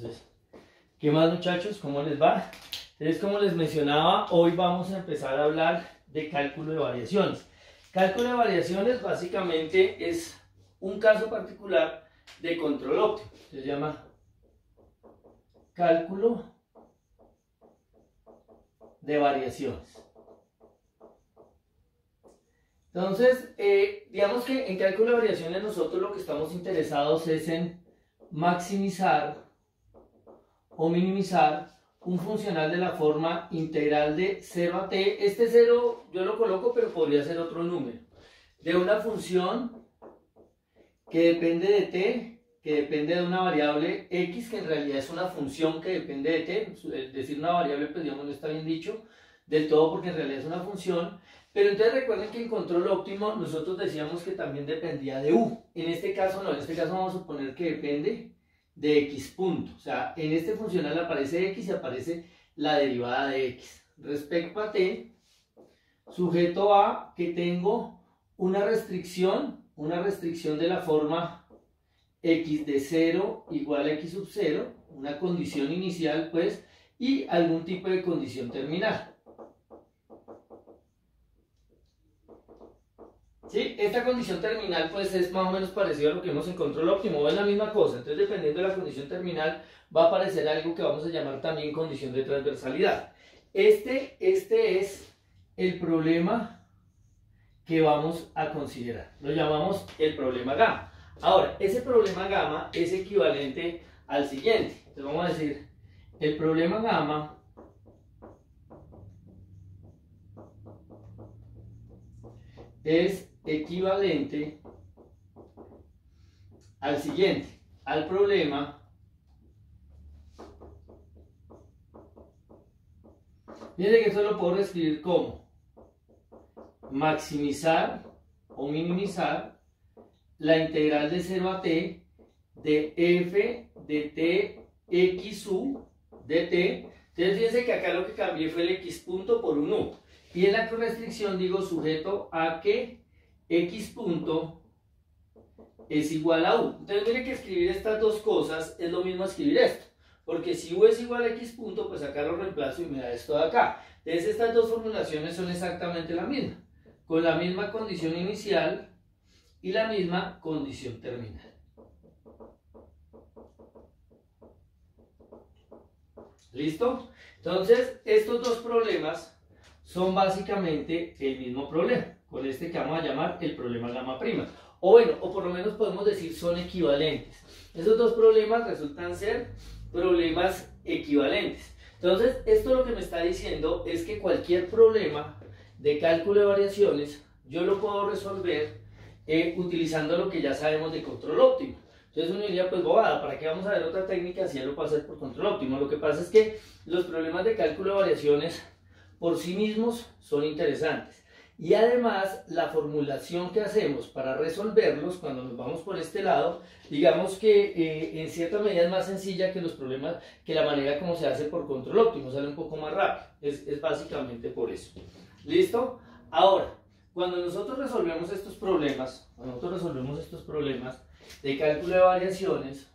Entonces, ¿qué más, muchachos? ¿Cómo les va? Entonces, como les mencionaba, hoy vamos a empezar a hablar de cálculo de variaciones. Cálculo de variaciones básicamente es un caso particular de control óptimo. Se llama cálculo de variaciones. Entonces, digamos que en cálculo de variaciones nosotros lo que estamos interesados es en maximizar o minimizar un funcional de la forma integral de 0 a t. Este 0 yo lo coloco, pero podría ser otro número. De una función que depende de t, que depende de una variable x, que en realidad es una función que depende de t. Es decir, una variable, pues digamos, no está bien dicho del todo porque en realidad es una función. Pero entonces recuerden que en control óptimo nosotros decíamos que también dependía de u. En este caso no, en este caso vamos a suponer que depende de x punto. O sea, en este funcional aparece x y aparece la derivada de x. Respecto a t, sujeto a que tengo una restricción de la forma x de 0 igual a x sub 0, una condición inicial pues, y algún tipo de condición terminal. ¿Sí? Esta condición terminal pues es más o menos parecido a lo que vemos en control óptimo, es la misma cosa. Entonces dependiendo de la condición terminal va a aparecer algo que vamos a llamar también condición de transversalidad. Este es el problema que vamos a considerar. Lo llamamos el problema gamma. Ahora, ese problema gamma es equivalente al siguiente. Entonces vamos a decir, el problema gamma es equivalente al siguiente, al problema fíjense que esto lo puedo reescribir como maximizar o minimizar la integral de 0 a t de f de t x u de t. Entonces fíjense que acá lo que cambié fue el x punto por un u. Y en la restricción digo sujeto a que x punto es igual a u. Entonces miren que escribir estas dos cosas es lo mismo escribir esto. Porque si u es igual a x punto, pues acá lo reemplazo y me da esto de acá. Entonces estas dos formulaciones son exactamente la misma. Con la misma condición inicial y la misma condición terminal. ¿Listo? Entonces estos dos problemas son básicamente el mismo problema, con este que vamos a llamar el problema gamma prima. O bueno, o por lo menos podemos decir son equivalentes. Esos dos problemas resultan ser problemas equivalentes. Entonces, esto lo que me está diciendo es que cualquier problema de cálculo de variaciones, yo lo puedo resolver utilizando lo que ya sabemos de control óptimo. Entonces uno diría, pues bobada, ¿para qué vamos a ver otra técnica si ya lo puedo hacer por control óptimo? Lo que pasa es que los problemas de cálculo de variaciones por sí mismos son interesantes. Y además, la formulación que hacemos para resolverlos, cuando nos vamos por este lado, digamos que en cierta medida es más sencilla que los problemas, que la manera como se hace por control óptimo, sale un poco más rápido. Es básicamente por eso. ¿Listo? Ahora, cuando nosotros resolvemos estos problemas, de cálculo de variaciones,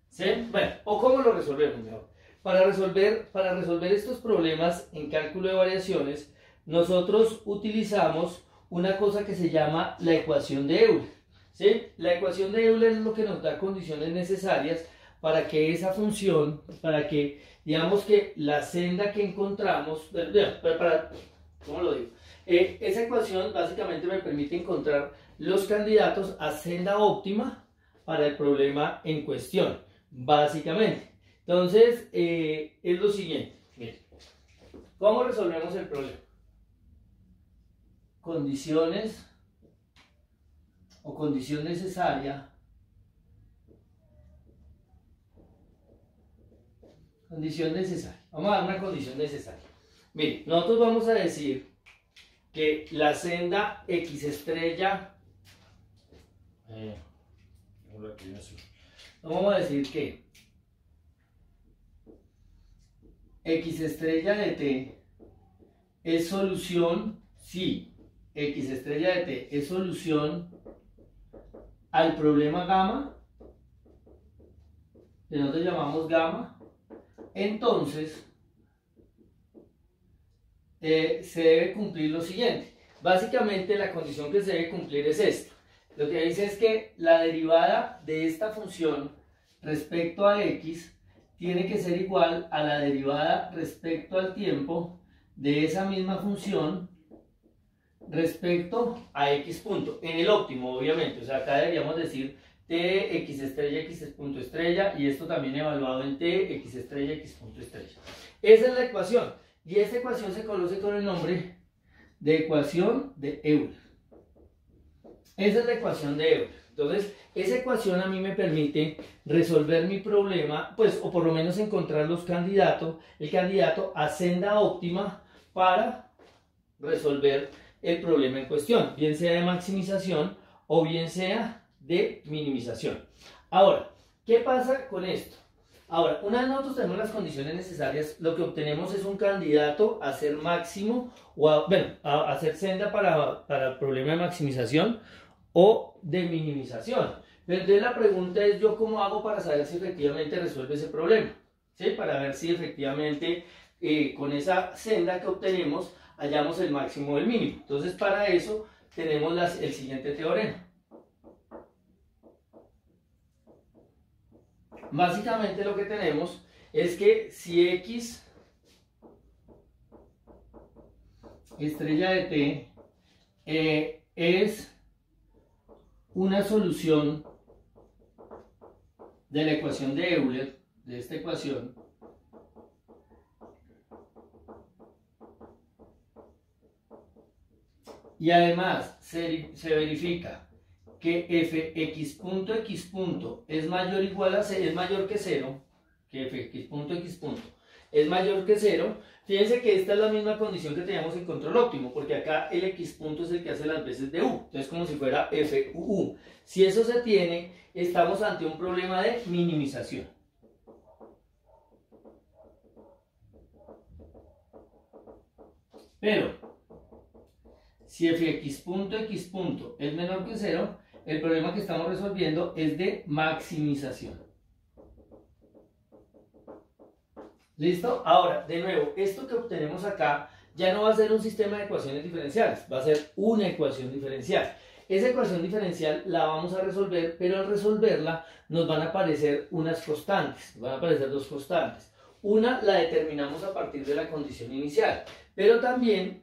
¿sí? Bueno, o cómo lo resolvemos mejor. Para resolver estos problemas en cálculo de variaciones, nosotros utilizamos una cosa que se llama la ecuación de Euler. ¿Sí? La ecuación de Euler es lo que nos da condiciones necesarias para que esa función, para que, digamos que la senda que encontramos, ¿cómo lo digo? Esa ecuación básicamente me permite encontrar los candidatos a senda óptima para el problema en cuestión, básicamente. Entonces, es lo siguiente. Miren, ¿cómo resolvemos el problema? Condiciones o condición necesaria. Condición necesaria. Vamos a dar una condición necesaria. Miren, nosotros vamos a decir que la senda x estrella. Vamos a decir que x estrella de t es solución, si x estrella de t es solución al problema gamma que nosotros llamamos gamma, entonces se debe cumplir lo siguiente. Básicamente la condición que se debe cumplir es esta. Lo que dice es que la derivada de esta función respecto a x tiene que ser igual a la derivada respecto al tiempo de esa misma función respecto a x punto, en el óptimo obviamente, o sea acá deberíamos decir t x estrella x punto estrella y esto también evaluado en t x estrella x punto estrella. Esa es la ecuación y esta ecuación se conoce con el nombre de ecuación de Euler. Esa es la ecuación de Euler. Entonces, esa ecuación a mí me permite resolver mi problema, pues, o por lo menos encontrar los candidatos, el candidato a senda óptima para resolver el problema en cuestión, bien sea de maximización o bien sea de minimización. Ahora, ¿qué pasa con esto? Ahora, una vez nosotros tenemos las condiciones necesarias, lo que obtenemos es un candidato a ser máximo o a hacer senda para el problema de maximización o de minimización. Pero entonces la pregunta es, ¿yo cómo hago para saber si efectivamente resuelve ese problema? ¿Sí? Para ver si efectivamente con esa senda que obtenemos hallamos el máximo o el mínimo. Entonces para eso tenemos el siguiente teorema. Básicamente lo que tenemos es que si x estrella de t es una solución de la ecuación de Euler, de esta ecuación, y además se verifica que fx punto x punto es mayor o igual a 0, es mayor que 0, que fx punto x punto es mayor que 0, fíjense que esta es la misma condición que teníamos en control óptimo, porque acá el x punto es el que hace las veces de u, entonces como si fuera fuu. Si eso se tiene, estamos ante un problema de minimización. Pero, si fx punto x punto es menor que 0, el problema que estamos resolviendo es de maximización. ¿Listo? Ahora, de nuevo, esto que obtenemos acá ya no va a ser un sistema de ecuaciones diferenciales, va a ser una ecuación diferencial. Esa ecuación diferencial la vamos a resolver, pero al resolverla nos van a aparecer unas constantes, van a aparecer dos constantes. Una la determinamos a partir de la condición inicial, pero también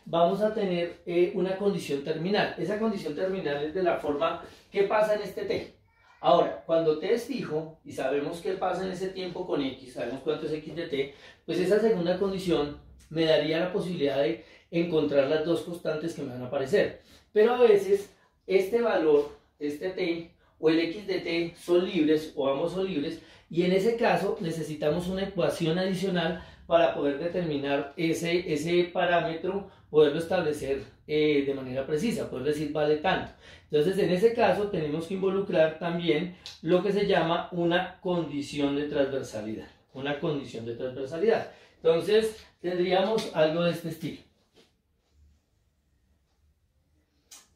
vamos a tener una condición terminal. Esa condición terminal es de la forma ¿qué pasa en este t? Ahora, cuando t es fijo y sabemos qué pasa en ese tiempo con x, sabemos cuánto es x de t, pues esa segunda condición me daría la posibilidad de encontrar las dos constantes que me van a aparecer. Pero a veces este valor, este t o el x de t son libres o ambos son libres y en ese caso necesitamos una ecuación adicional para poder determinar ese parámetro, poderlo establecer de manera precisa, poder decir vale tanto. Entonces en ese caso tenemos que involucrar también lo que se llama una condición de transversalidad. Una condición de transversalidad. Entonces tendríamos algo de este estilo.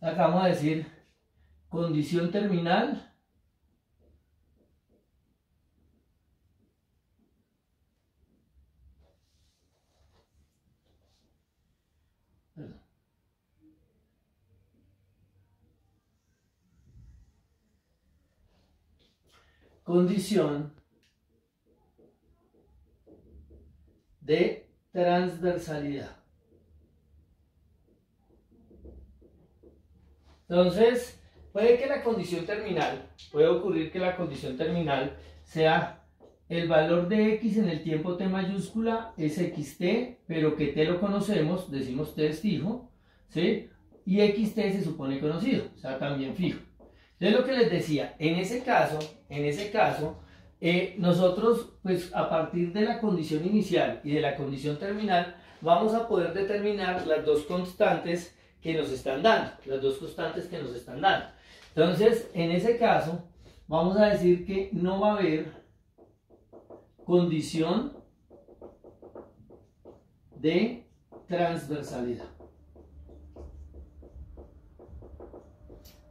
Acá vamos a decir condición terminal condición de transversalidad. Entonces, puede ocurrir que la condición terminal sea el valor de x en el tiempo t mayúscula es xt, pero que t lo conocemos, decimos t es fijo, ¿sí? Y xt se supone conocido, o sea, también fijo. Entonces lo que les decía, en ese caso, nosotros, pues a partir de la condición inicial y de la condición terminal, vamos a poder determinar las dos constantes que nos están dando, Entonces, en ese caso, vamos a decir que no va a haber condición de transversalidad.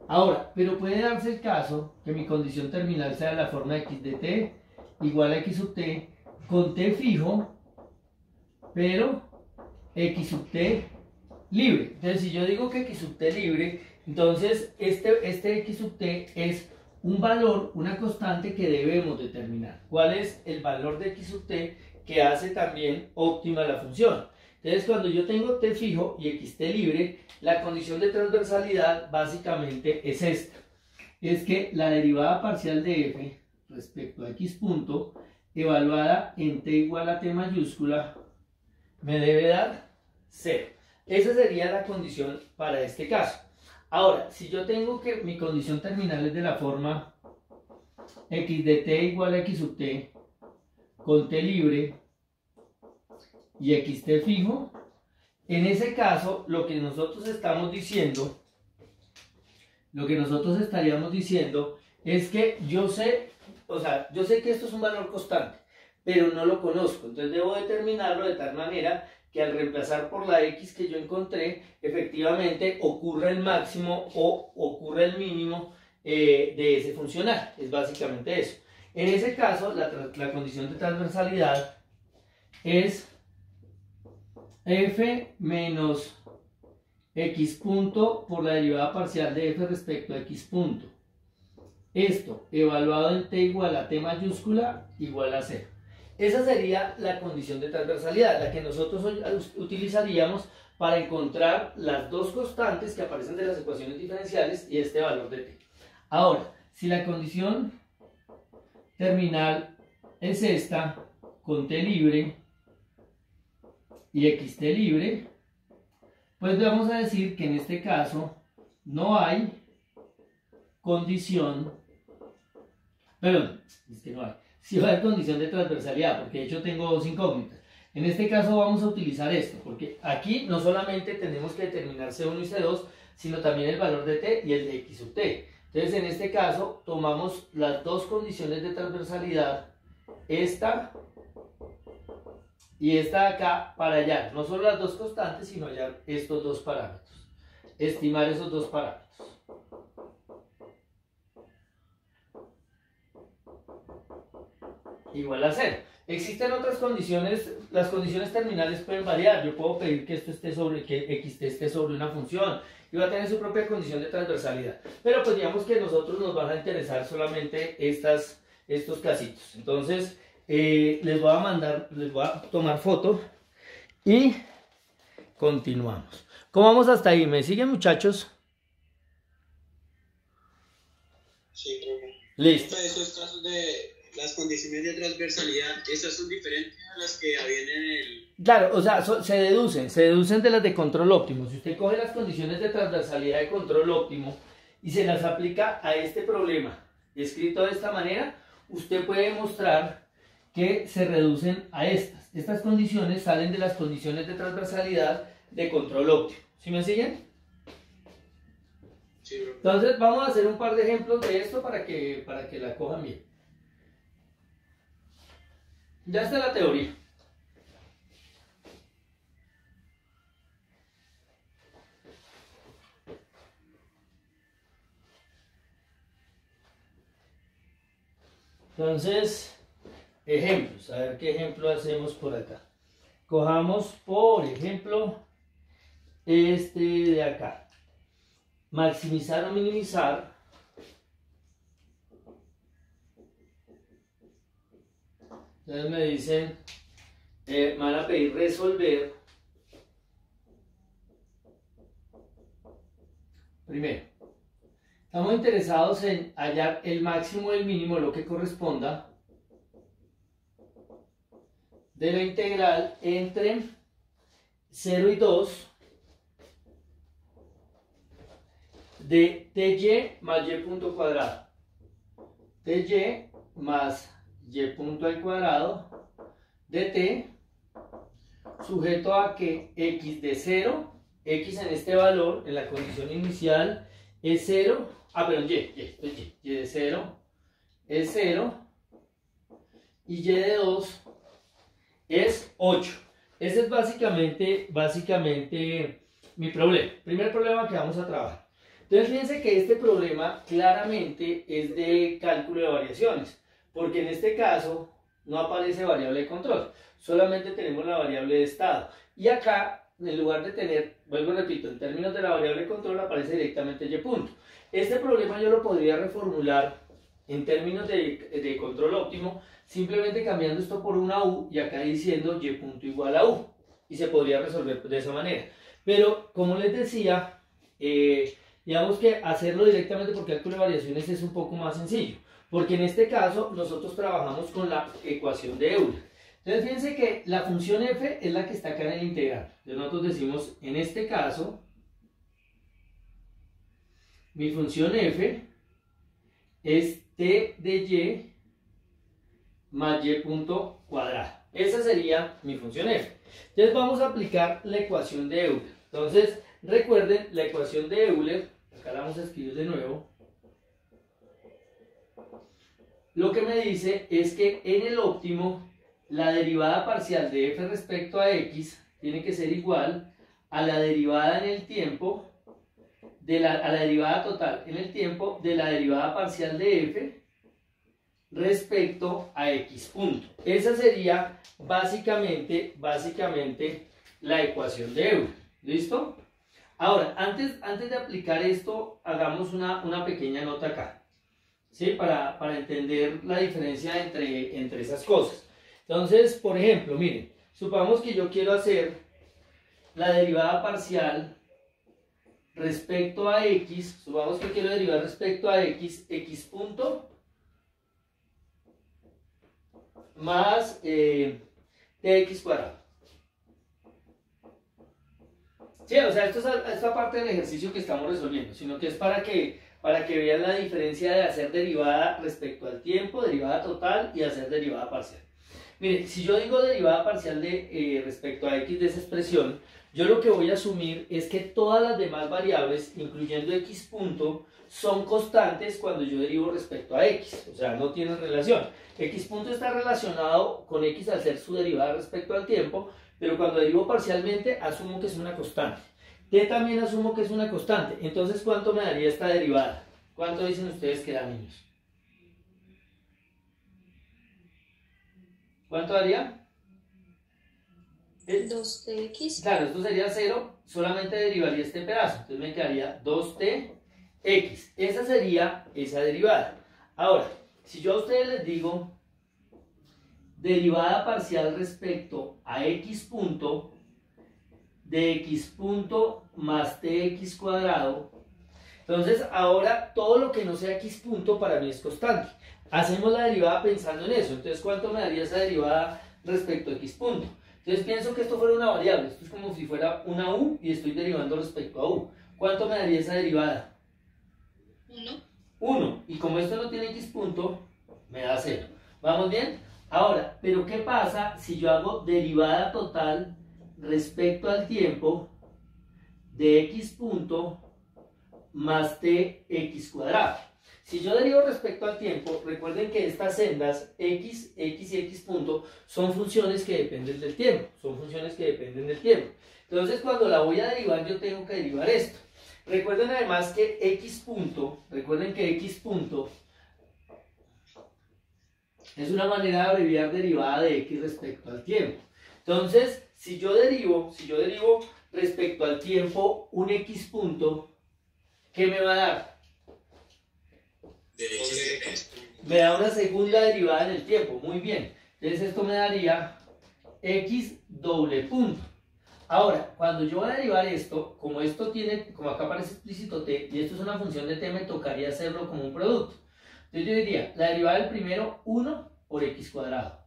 Ahora, pero puede darse el caso que mi condición terminal sea la forma x de t igual a x sub t con t fijo, pero x sub t libre. Entonces, si yo digo que x sub t libre, entonces este x sub t es un valor, una constante que debemos determinar. ¿Cuál es el valor de x sub t que hace también óptima la función? Entonces, cuando yo tengo t fijo y xt libre, la condición de transversalidad básicamente es esta. Es que la derivada parcial de f respecto a x punto, evaluada en t igual a t mayúscula, me debe dar 0. Esa sería la condición para este caso. Ahora, si yo tengo que mi condición terminal es de la forma x de t igual a x sub t con t libre y xt fijo, en ese caso lo que nosotros estamos diciendo, lo que nosotros estaríamos diciendo es que yo sé que esto es un valor constante, pero no lo conozco, entonces debo determinarlo de tal manera que al reemplazar por la x que yo encontré, efectivamente ocurra el máximo o ocurra el mínimo de ese funcional. Es básicamente eso. En ese caso, la condición de transversalidad es f menos x punto por la derivada parcial de f respecto a x punto. Esto evaluado en t igual a t mayúscula igual a 0. Esa sería la condición de transversalidad, la que nosotros utilizaríamos para encontrar las dos constantes que aparecen de las ecuaciones diferenciales y este valor de t. Ahora, si la condición terminal es esta, con t libre y xt libre, pues vamos a decir que en este caso no hay condición, perdón, es que no hay. Si va a haber condición de transversalidad, porque de hecho tengo dos incógnitas. En este caso vamos a utilizar esto, porque aquí no solamente tenemos que determinar C1 y C2, sino también el valor de t y el de x sub t. Entonces en este caso tomamos las dos condiciones de transversalidad, esta y esta de acá, para hallar no solo las dos constantes, sino hallar estos dos parámetros, estimar esos dos parámetros. Igual a 0. Existen otras condiciones, las condiciones terminales pueden variar. Yo puedo pedir que esto esté sobre, que xt esté sobre una función y va a tener su propia condición de transversalidad. Pero pues digamos que a nosotros nos van a interesar solamente estos casitos. Entonces les voy a tomar foto y continuamos. ¿Cómo vamos hasta ahí? ¿Me siguen, muchachos? Sí, profe. Listo. Esos casos de las condiciones de transversalidad, ¿esas son diferentes a las que habían en el...? Claro, o sea, se deducen de las de control óptimo. Si usted coge las condiciones de transversalidad de control óptimo y se las aplica a este problema, escrito de esta manera, usted puede mostrar que se reducen a estas. Estas condiciones salen de las condiciones de transversalidad de control óptimo. ¿Sí me siguen? Sí, bro. Entonces vamos a hacer un par de ejemplos de esto para que la cojan bien. Ya está la teoría. Entonces, ejemplos. A ver qué ejemplo hacemos por acá. Cojamos, por ejemplo, este de acá. Maximizar o minimizar. Entonces me dicen, me van a pedir resolver. Primero, estamos interesados en hallar el máximo y el mínimo, lo que corresponda, de la integral entre 0 y 2 de ty más y punto cuadrado. Ty más y punto al cuadrado de t, sujeto a que x de 0, x en este valor, en la condición inicial, es 0, y de 0 es 0, y y de 2 es 8. Ese es básicamente mi problema. Primer problema que vamos a trabajar. Entonces fíjense que este problema claramente es de cálculo de variaciones, porque en este caso no aparece variable de control, solamente tenemos la variable de estado. Y acá, en lugar de tener, vuelvo y repito, en términos de la variable de control aparece directamente y punto. Este problema yo lo podría reformular en términos de control óptimo, simplemente cambiando esto por una u y acá diciendo y punto igual a u. Y se podría resolver de esa manera. Pero, como les decía, digamos que hacerlo directamente por cálculo de variaciones es un poco más sencillo. Porque en este caso nosotros trabajamos con la ecuación de Euler. Entonces fíjense que la función f es la que está acá en el integral. Entonces nosotros decimos, en este caso, mi función f es t de y más y punto cuadrado. Esa sería mi función f. Entonces vamos a aplicar la ecuación de Euler. Entonces recuerden la ecuación de Euler, acá la vamos a escribir de nuevo. Lo que me dice es que en el óptimo la derivada parcial de f respecto a x tiene que ser igual a la derivada en el tiempo, a la derivada total en el tiempo de la derivada parcial de f respecto a x punto. Esa sería básicamente la ecuación de Euler. ¿Listo? Ahora, antes de aplicar esto, hagamos una pequeña nota acá. ¿Sí? Para entender la diferencia entre esas cosas. Entonces, por ejemplo, miren, supongamos que yo quiero hacer la derivada parcial respecto a x, supongamos que quiero derivar respecto a x punto más tx cuadrado. Sí, o sea, esto es esta parte del ejercicio que estamos resolviendo, sino que es para que vean la diferencia de hacer derivada respecto al tiempo, derivada total y hacer derivada parcial. Miren, si yo digo derivada parcial respecto a x de esa expresión, yo lo que voy a asumir es que todas las demás variables, incluyendo x punto, son constantes cuando yo derivo respecto a x, o sea, no tienen relación. X punto está relacionado con x al ser su derivada respecto al tiempo, pero cuando derivo parcialmente asumo que es una constante. T también asumo que es una constante. Entonces, ¿cuánto me daría esta derivada? ¿Cuánto dicen ustedes que da, niños? ¿Cuánto daría? 2tx. Claro, esto sería 0, solamente derivaría este pedazo. Entonces me quedaría 2tx. Esa sería esa derivada. Ahora, si yo a ustedes les digo derivada parcial respecto a x punto de x punto más tx cuadrado, entonces ahora todo lo que no sea x punto para mí es constante. Hacemos la derivada pensando en eso. Entonces, ¿cuánto me daría esa derivada respecto a x punto? Entonces pienso que esto fuera una variable. Esto es como si fuera una u y estoy derivando respecto a u. ¿Cuánto me daría esa derivada? 1. 1. Y como esto no tiene x punto, me da 0. ¿Vamos bien? Ahora, ¿pero qué pasa si yo hago derivada total respecto al tiempo de x punto más tx cuadrado? Si yo derivo respecto al tiempo, recuerden que estas sendas x y x punto son funciones que dependen del tiempo. Entonces, cuando la voy a derivar, yo tengo que derivar esto. Recuerden además que x punto es una manera de abreviar derivada de x respecto al tiempo. Entonces, si yo derivo respecto al tiempo un x punto, ¿qué me va a dar? Me da una segunda derivada en el tiempo. Muy bien. Entonces esto me daría x doble punto. Ahora, cuando yo voy a derivar esto, como acá aparece explícito t, y esto es una función de t, me tocaría hacerlo como un producto. Entonces yo diría, la derivada del primero, 1 por x cuadrado.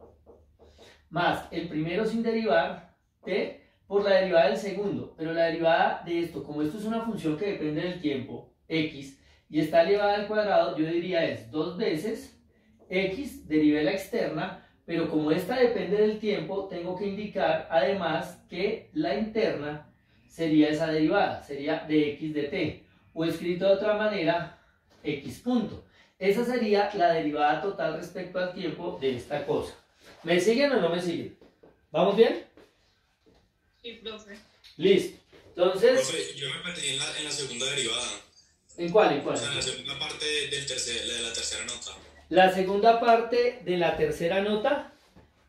Más el primero sin derivar, t, por la derivada del segundo. Pero la derivada de esto, como esto es una función que depende del tiempo, x, y está elevada al cuadrado, yo diría es 2 veces x, derivé la externa, pero como esta depende del tiempo, tengo que indicar además que la interna sería esa derivada, sería de x de t, o escrito de otra manera, x punto. Esa sería la derivada total respecto al tiempo de esta cosa. ¿Me siguen o no me siguen? ¿Vamos bien? Sí, profe. Listo. Entonces... Profe, yo me perdí en la segunda derivada. ¿En cuál? ¿En O cuál? sea, en la segunda parte de la tercera nota. La segunda parte de la tercera nota.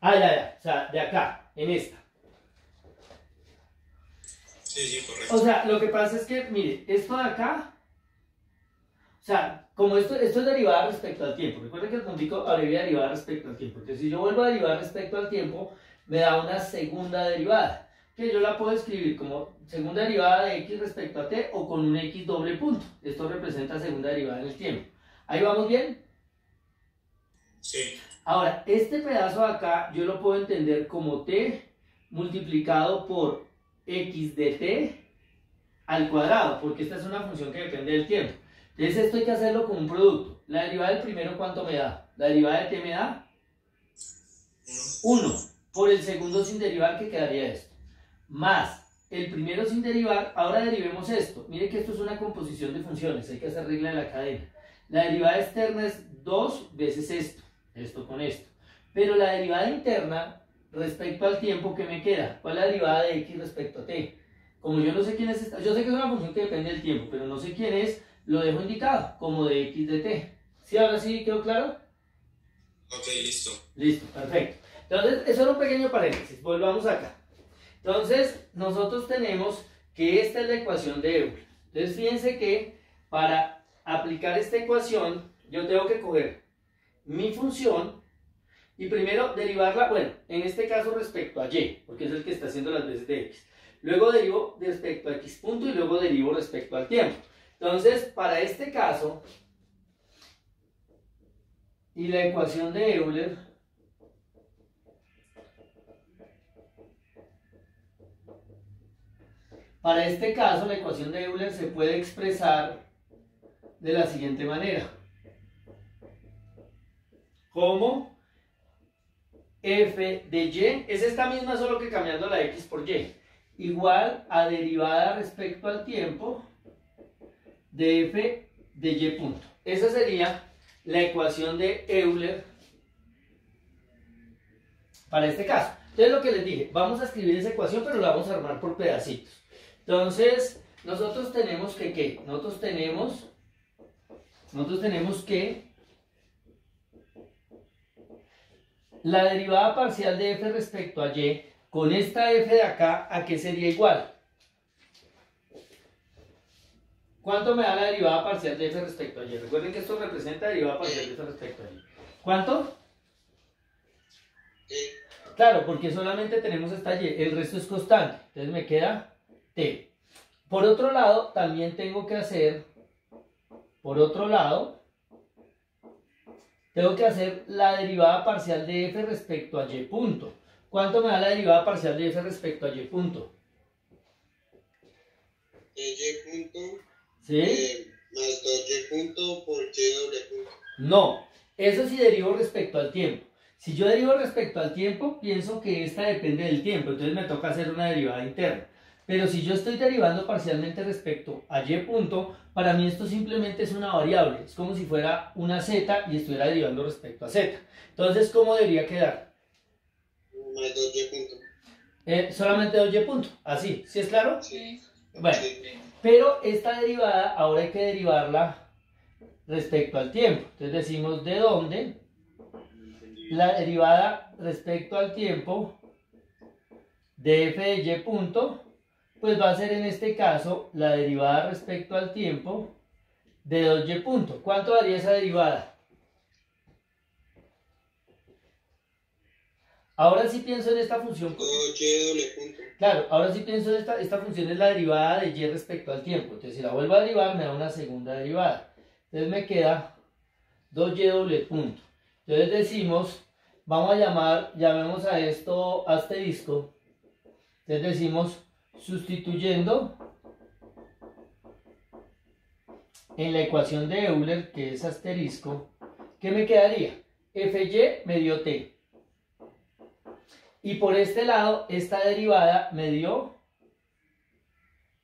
Ah, ya. O sea, de acá, en esta. Sí, O correcto. sea, lo que pasa es que, mire, esto de acá, o sea, como esto es derivada respecto al tiempo. Recuerden que el puntico abrevia derivada respecto al tiempo. Entonces, si yo vuelvo a derivar respecto al tiempo, me da una segunda derivada, que yo la puedo escribir como segunda derivada de x respecto a t o con un x doble punto. Esto representa segunda derivada en el tiempo. ¿Ahí vamos bien? Sí. Ahora, este pedazo de acá yo lo puedo entender como t multiplicado por x de t al cuadrado, porque esta es una función que depende del tiempo. Entonces esto hay que hacerlo con un producto. La derivada del primero, ¿cuánto me da? La derivada de t me da 1 por el segundo sin derivar, que quedaría esto, más el primero sin derivar. Ahora derivemos esto. Mire que esto es una composición de funciones, hay que hacer regla de la cadena. La derivada externa es 2 veces esto con esto. Pero la derivada interna respecto al tiempo, que me queda, ¿cuál es la derivada de x respecto a t? Como yo no sé quién es esta, yo sé que es una función que depende del tiempo, pero no sé quién es, lo dejo indicado como de x de t. ¿Sí? Ahora sí quedó claro. Ok, listo. Listo, perfecto. Entonces, eso era un pequeño paréntesis. Volvamos acá. Entonces, nosotros tenemos que esta es la ecuación de Euler. Entonces, fíjense que para aplicar esta ecuación, yo tengo que coger mi función y primero derivarla, bueno, en este caso respecto a y, porque es el que está haciendo las veces de x. Luego derivo respecto a x punto y luego derivo respecto al tiempo. Entonces, para este caso, y la ecuación de Euler, para este caso, la ecuación de Euler se puede expresar de la siguiente manera. Como f de y, es esta misma solo que cambiando la x por y, igual a derivada respecto al tiempo de f de y punto. Esa sería la ecuación de Euler para este caso. Entonces lo que les dije, vamos a escribir esa ecuación, pero la vamos a armar por pedacitos. Entonces, nosotros tenemos que, ¿qué? Nosotros tenemos que la derivada parcial de f respecto a y, con esta f de acá, ¿a qué sería igual? ¿Cuánto me da la derivada parcial de f respecto a y? Recuerden que esto representa derivada parcial de f respecto a y. ¿Cuánto? Claro, porque solamente tenemos esta y, el resto es constante. Entonces me queda t. Por otro lado, también tengo que hacer, la derivada parcial de f respecto a y punto. ¿Cuánto me da la derivada parcial de f respecto a y punto? Y punto. ¿Sí? Más 2y punto por y doble punto. No, eso sí derivo respecto al tiempo. Si yo derivo respecto al tiempo, pienso que esta depende del tiempo, entonces me toca hacer una derivada interna. Pero si yo estoy derivando parcialmente respecto a y punto, para mí esto simplemente es una variable. Es como si fuera una z y estuviera derivando respecto a z. Entonces, ¿cómo debería quedar? Más 2y punto. Solamente 2y punto. Así, ¿sí es claro? Sí. Bueno, Sí. pero esta derivada ahora hay que derivarla respecto al tiempo. Entonces decimos de dónde la derivada respecto al tiempo de f de y punto, pues va a ser en este caso la derivada respecto al tiempo de 2y punto. ¿Cuánto daría esa derivada? Ahora sí pienso en esta función. 2y doble punto. Claro, ahora sí pienso en esta función es la derivada de y respecto al tiempo. Entonces si la vuelvo a derivar me da una segunda derivada. Entonces me queda 2y doble punto. Entonces decimos, llamemos a esto asterisco. Entonces decimos, sustituyendo en la ecuación de Euler, que es asterisco, ¿qué me quedaría? Fy me dio t. Y por este lado, esta derivada me dio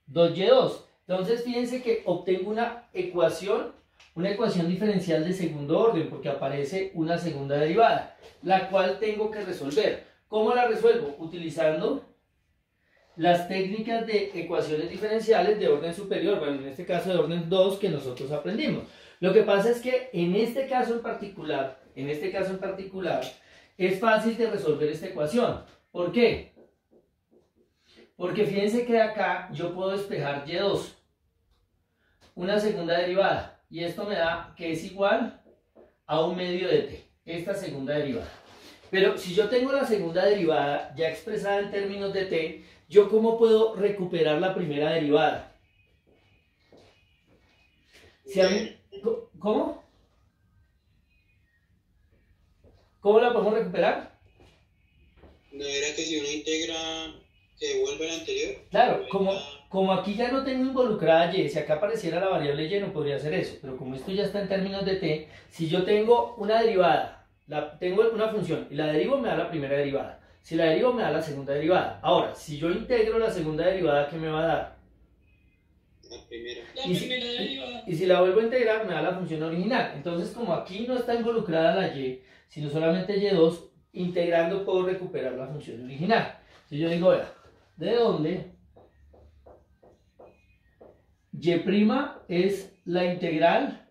2y2. Entonces fíjense que obtengo una ecuación diferencial de segundo orden, porque aparece una segunda derivada, la cual tengo que resolver. ¿Cómo la resuelvo? Utilizando las técnicas de ecuaciones diferenciales de orden superior, bueno, en este caso de orden 2 que nosotros aprendimos. Lo que pasa es que en este caso en particular, es fácil de resolver esta ecuación. ¿Por qué? Porque fíjense que de acá yo puedo despejar y2, una segunda derivada, y esto me da que es igual a 1/2 de t, esta segunda derivada. Pero si yo tengo la segunda derivada ya expresada en términos de t, ¿yo cómo puedo recuperar la primera derivada? Si a mí, ¿cómo? ¿Cómo la podemos recuperar? ¿No era que si uno integra, que devuelve la anterior? Claro, como aquí ya no tengo involucrada y, si acá apareciera la variable y no podría hacer eso, pero como esto ya está en términos de t, si yo tengo una derivada, tengo una función y la derivo me da la primera derivada, si la derivo me da la segunda derivada. Ahora, si yo integro la segunda derivada, ¿qué me va a dar? La primera. Y si la vuelvo a integrar, me da la función original. Entonces, como aquí no está involucrada la y, sino solamente y2, integrando puedo recuperar la función original. Si yo digo, vea, ¿de dónde y' es la integral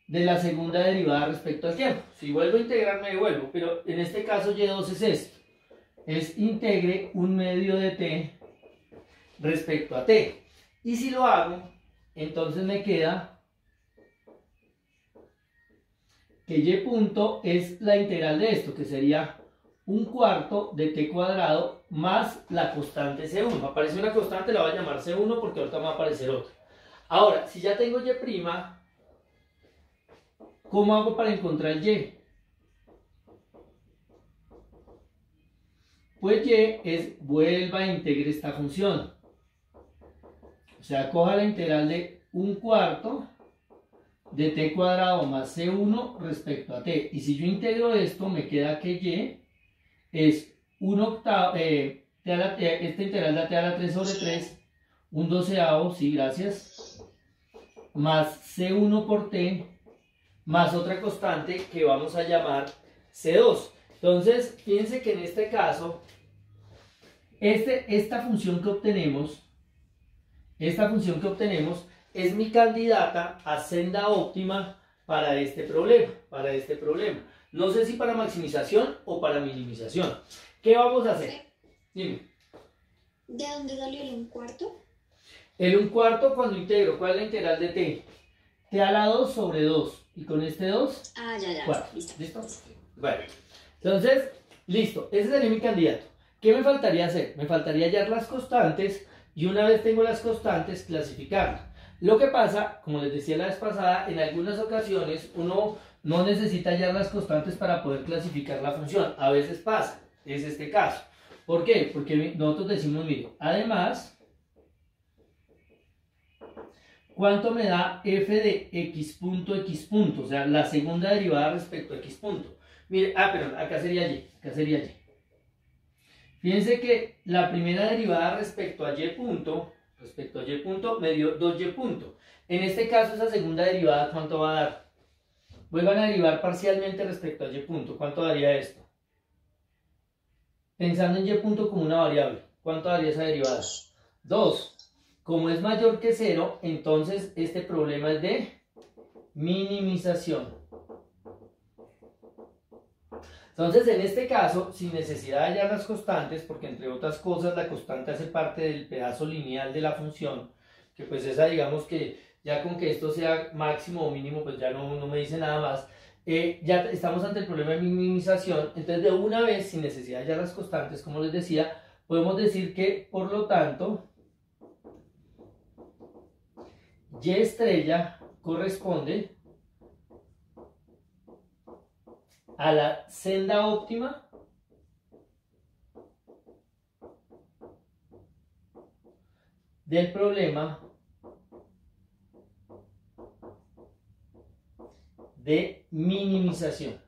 de la segunda derivada respecto al tiempo? Si vuelvo a integrar, me devuelvo, pero en este caso y2 es esto. Es integre 1/2 de t respecto a t. Y si lo hago, entonces me queda que y punto es la integral de esto, que sería 1/4 de t cuadrado más la constante C1. Aparece una constante, la voy a llamar C1 porque ahorita me va a aparecer otra. Ahora, si ya tengo y', ¿cómo hago para encontrar y? Pues y es vuelva a integrar esta función. O sea, coja la integral de 1/4 de t cuadrado más c1 respecto a t. Y si yo integro esto, me queda que y es 1/8, esta integral da t a la 3 sobre 3, 1/12, sí, gracias, más c1 por t, más otra constante que vamos a llamar c2. Entonces, fíjense que en este caso, esta función que obtenemos es mi candidata a senda óptima para este problema. No sé si para maximización o para minimización. ¿Qué vamos a hacer? Dime. ¿De dónde salió el 1/4? El 1/4 cuando integro, ¿cuál es la integral de t? T a la 2 sobre 2. Y con este 2, Ah, ya. 4. Listo. ¿Listo? Bueno. Entonces, listo. Ese sería mi candidato. ¿Qué me faltaría hacer? Me faltaría hallar las constantes y una vez tengo las constantes, clasificarlas. Lo que pasa, como les decía la vez pasada, en algunas ocasiones uno no necesita hallar las constantes para poder clasificar la función. A veces pasa, es este caso. ¿Por qué? Porque nosotros decimos, mire, además, ¿cuánto me da f de x punto, o sea, la segunda derivada respecto a x punto? Mire, perdón, acá sería y. Fíjense que la primera derivada respecto a y punto me dio 2y punto. En este caso, esa segunda derivada, ¿cuánto va a dar? Vuelvan a derivar parcialmente respecto a y punto. ¿Cuánto daría esto? Pensando en y punto como una variable, ¿cuánto daría esa derivada? 2. Como es mayor que 0, entonces este problema es de minimización. Entonces, en este caso, sin necesidad de hallar las constantes, porque entre otras cosas la constante hace parte del pedazo lineal de la función, que pues esa, digamos que ya con que esto sea máximo o mínimo, pues ya no me dice nada más. Ya estamos ante el problema de minimización, entonces de una vez, sin necesidad de hallar las constantes, como les decía, podemos decir que, por lo tanto, y estrella corresponde a la senda óptima del problema de minimización.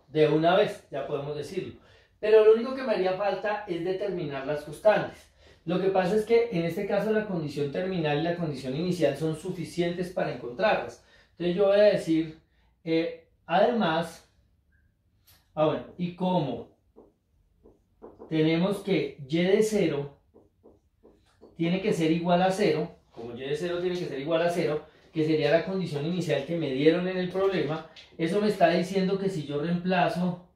De una vez, ya podemos decirlo. Pero lo único que me haría falta es determinar las constantes. Lo que pasa es que en este caso la condición terminal y la condición inicial son suficientes para encontrarlas. Entonces yo voy a decir, además, bueno, y como tenemos que y de 0 tiene que ser igual a 0, como y de 0 tiene que ser igual a 0, que sería la condición inicial que me dieron en el problema, eso me está diciendo que si yo reemplazo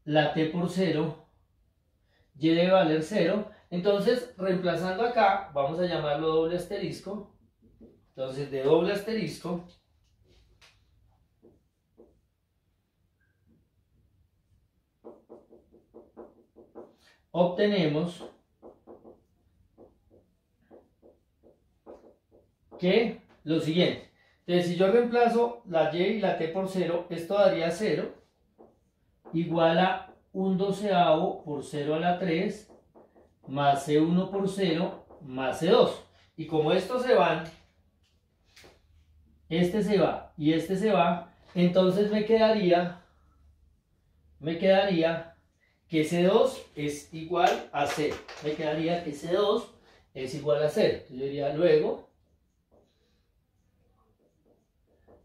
la t por 0, y debe valer 0, entonces reemplazando acá, vamos a llamarlo doble asterisco, entonces de doble asterisco, obtenemos que lo siguiente. Entonces, si yo reemplazo la y y la t por 0, esto daría 0 igual a 1/12 por 0 a la 3 más c1 por 0 más c2. Y como estos se van, este se va y este se va, entonces me quedaría que C2 es igual a 0. Me quedaría que C2 es igual a 0. Entonces yo diría luego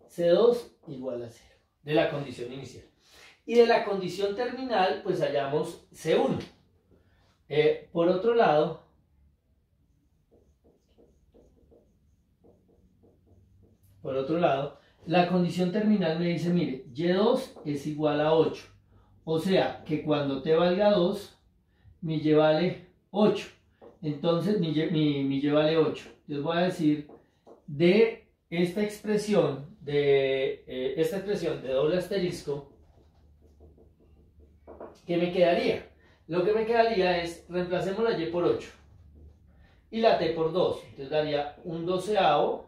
C2 igual a 0 de la condición inicial. Y de la condición terminal, pues hallamos C1. Por otro lado, la condición terminal me dice, mire, Y2 es igual a 8. O sea, que cuando t valga 2, mi y vale 8. Entonces, mi y vale 8. Les voy a decir, de esta expresión de doble asterisco, ¿qué me quedaría? Lo que me quedaría es, reemplacemos la y por 8 y la t por 2. Entonces daría 1/12,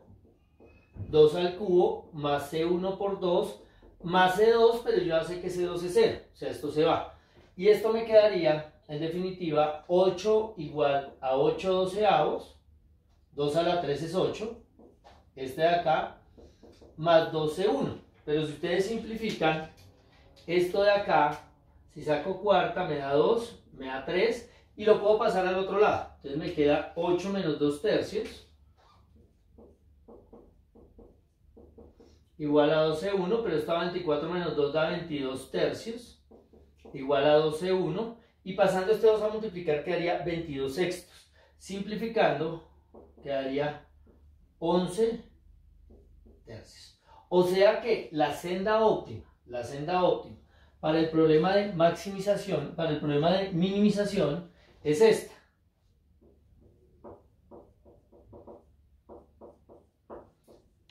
2 al cubo, más c1 por 2, más c2, pero yo ya sé que c2 es 0, o sea, esto se va. Y esto me quedaría, en definitiva, 8 igual a 8/12, 2 a la 3 es 8, este de acá, más 2c1. Pero si ustedes simplifican, esto de acá, si saco cuarta me da 2, me da 3, y lo puedo pasar al otro lado. Entonces me queda 8 menos 2 tercios, igual a 12,1, pero esta 24 menos 2 da 22 tercios, igual a 12,1, y pasando este 2 a multiplicar quedaría 22 sextos. Simplificando, quedaría 11 tercios. O sea que la senda óptima para el problema de maximización, para el problema de minimización, es esta.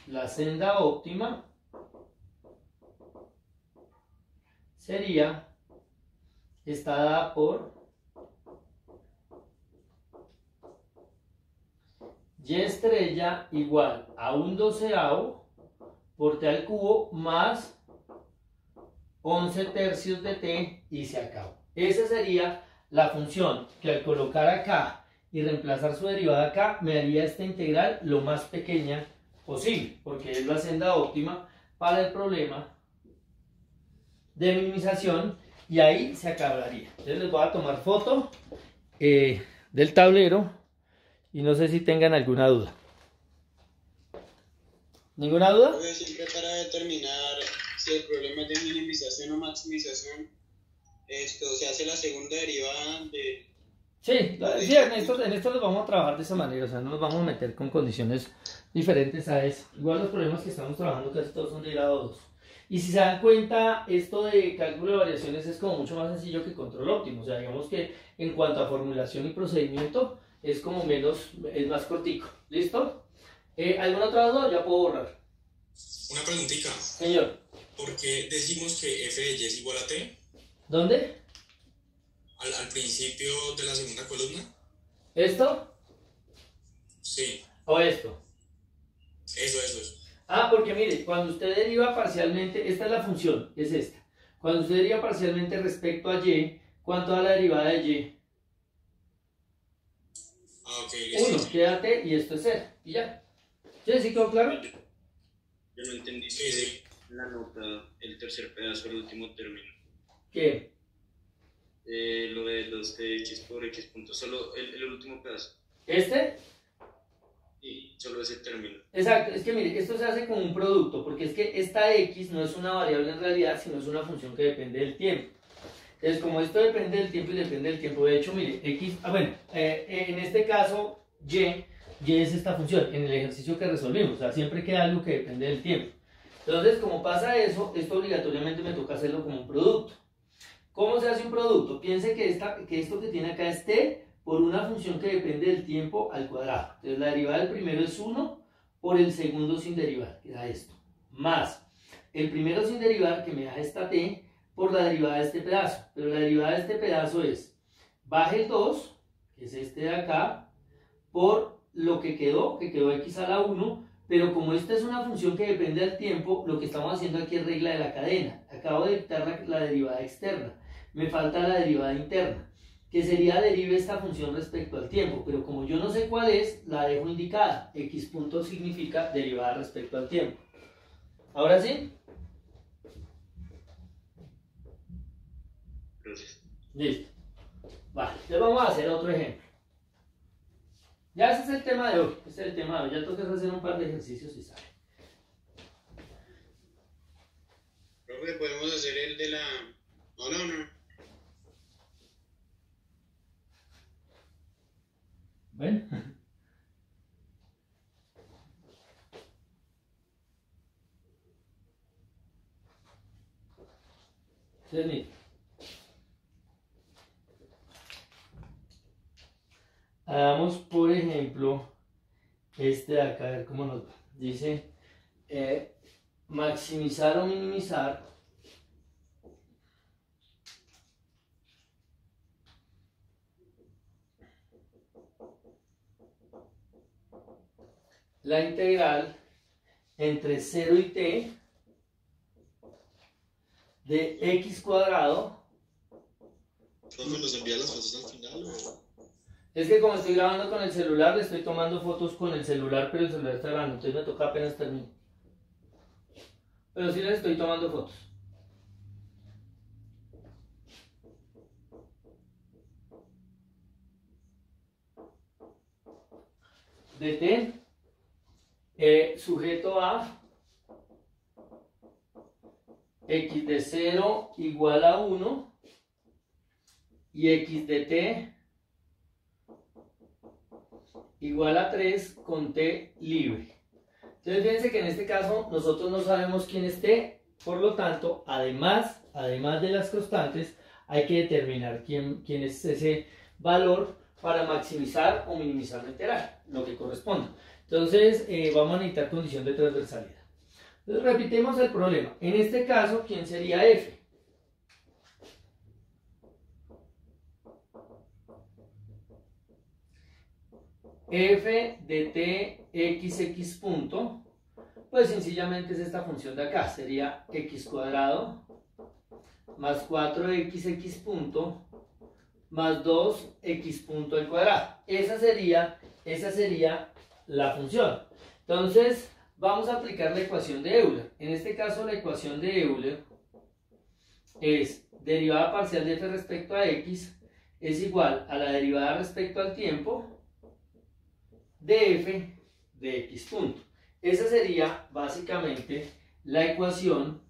La senda óptima sería, está dada por y estrella igual a 1/12 por t al cubo más 11 tercios de t y se acabó. Esa sería la función que al colocar acá y reemplazar su derivada acá me haría esta integral lo más pequeña posible, porque es la senda óptima para el problema de minimización, y ahí se acabaría. Entonces les voy a tomar foto del tablero y no sé si tengan alguna duda. ¿Ninguna duda? Siempre para determinar si el problema es de minimización o maximización, esto se hace la segunda derivada de... Sí, en esto los vamos a trabajar de esa manera, o sea, no nos vamos a meter con condiciones diferentes a eso. Igual los problemas que estamos trabajando casi todos son de grado 2. Y si se dan cuenta, esto de cálculo de variaciones es como mucho más sencillo que control óptimo. O sea, digamos que en cuanto a formulación y procedimiento es como menos, es más cortico. ¿Listo? ¿Alguna otra duda? Ya puedo borrar. Una preguntita. Señor. ¿Por qué decimos que f de y es igual a t? ¿Dónde? Al principio de la segunda columna. ¿Esto? Sí. ¿O esto? Eso. Ah, porque mire, cuando usted deriva parcialmente, esta es la función, es esta. Cuando usted deriva parcialmente respecto a y, ¿cuánto da la derivada de y? Ah, ok. 1, quédate y esto es 0. Y ya. ¿Sí quedó claro? Yo no entendí Sí. la nota, el tercer pedazo, el último término. ¿Qué? Lo de los de x por x punto, solo el último pedazo. ¿Este? Y solo ese término. Exacto, es que mire, esto se hace como un producto, porque es que esta x no es una variable en realidad, sino es una función que depende del tiempo. Entonces, como esto depende del tiempo y depende del tiempo, de hecho, mire, X, en este caso, Y es esta función, en el ejercicio que resolvimos, o sea, siempre queda algo que depende del tiempo. Entonces, como pasa eso, esto obligatoriamente me toca hacerlo como un producto. ¿Cómo se hace un producto? Piense que esto que tiene acá es t por una función que depende del tiempo al cuadrado. Entonces, la derivada del primero es 1 por el segundo sin derivar, que da esto, más el primero sin derivar, que me da esta t, por la derivada de este pedazo. Pero la derivada de este pedazo es baje el 2, que es este de acá, por lo que quedó x a la 1, pero como esta es una función que depende del tiempo, lo que estamos haciendo aquí es regla de la cadena. Acabo de dictar la derivada externa, me falta la derivada interna, que sería derive esta función respecto al tiempo, pero como yo no sé cuál es, la dejo indicada. X punto significa derivada respecto al tiempo. ¿Ahora sí? Listo. Vale, entonces vamos a hacer otro ejemplo. Ya ese es el tema de hoy. Este es el tema de hoy. Ya toca hacer un par de ejercicios y sale. Profe, podemos hacer el de la... No. ¿Ven? Entonces, hagamos, por ejemplo, este de acá, a ver cómo nos va. Dice, maximizar o minimizar la integral entre 0 y t de x cuadrado. Profe, ¿nos envía las fotos al final o...? Es que como estoy grabando con el celular, le estoy tomando fotos con el celular, pero el celular está grabando, entonces me toca apenas termino. Pero sí les estoy tomando fotos. De t, sujeto a x de 0 igual a 1 y x de t igual a 3 con t libre. Entonces fíjense que en este caso nosotros no sabemos quién es t, por lo tanto, además de las constantes, hay que determinar quién es ese valor para maximizar o minimizar la integral, lo que corresponda. Entonces vamos a necesitar condición de transversalidad. Entonces repitemos el problema. En este caso, ¿quién sería f? F de t x punto, pues sencillamente es esta función de acá, sería x cuadrado más 4x punto más 2x punto al cuadrado. Esa sería la función. Entonces vamos a aplicar la ecuación de Euler. En este caso la ecuación de Euler es derivada parcial de f respecto a x es igual a la derivada respecto al tiempo de f de x punto. Esa sería básicamente la ecuación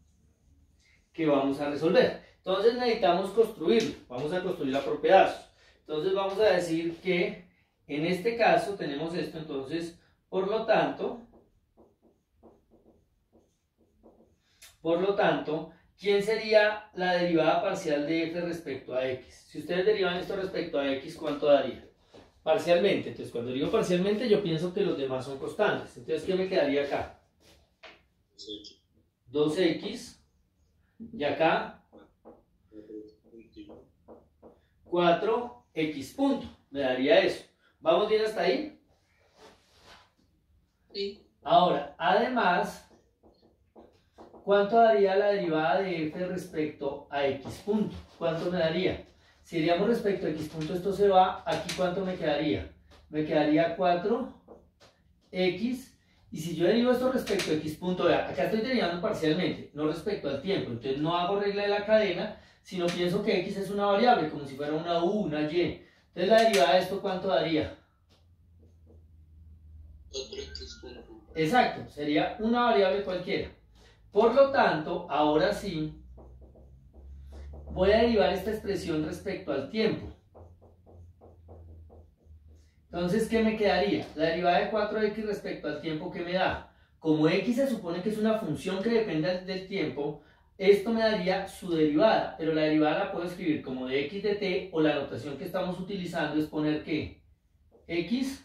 que vamos a resolver. Entonces necesitamos construirlo. Vamos a construirla por pedazos. Entonces vamos a decir que en este caso tenemos esto. Entonces, por lo tanto, ¿quién sería la derivada parcial de f respecto a x? Si ustedes derivan esto respecto a x, ¿cuánto daría? Parcialmente. Entonces, cuando digo parcialmente, yo pienso que los demás son constantes. Entonces, ¿qué me quedaría acá? 2x. Y acá 4x punto. Me daría eso. ¿Vamos bien hasta ahí? Sí. Ahora, además, ¿cuánto daría la derivada de f respecto a x punto? ¿Cuánto me daría? Si iríamos respecto a x punto, esto se va, aquí ¿cuánto me quedaría? Me quedaría 4x, y si yo derivo esto respecto a x punto, vea, acá estoy derivando parcialmente, no respecto al tiempo, entonces no hago regla de la cadena, sino pienso que x es una variable, como si fuera una u, una y. Entonces la derivada de esto, ¿cuánto daría? 4x punto. Exacto, sería una variable cualquiera. Por lo tanto, ahora sí, voy a derivar esta expresión respecto al tiempo. Entonces, ¿qué me quedaría? La derivada de 4x respecto al tiempo, ¿qué me da? Como x se supone que es una función que depende del tiempo, esto me daría su derivada, pero la derivada la puedo escribir como de x de t, o la notación que estamos utilizando es poner que x,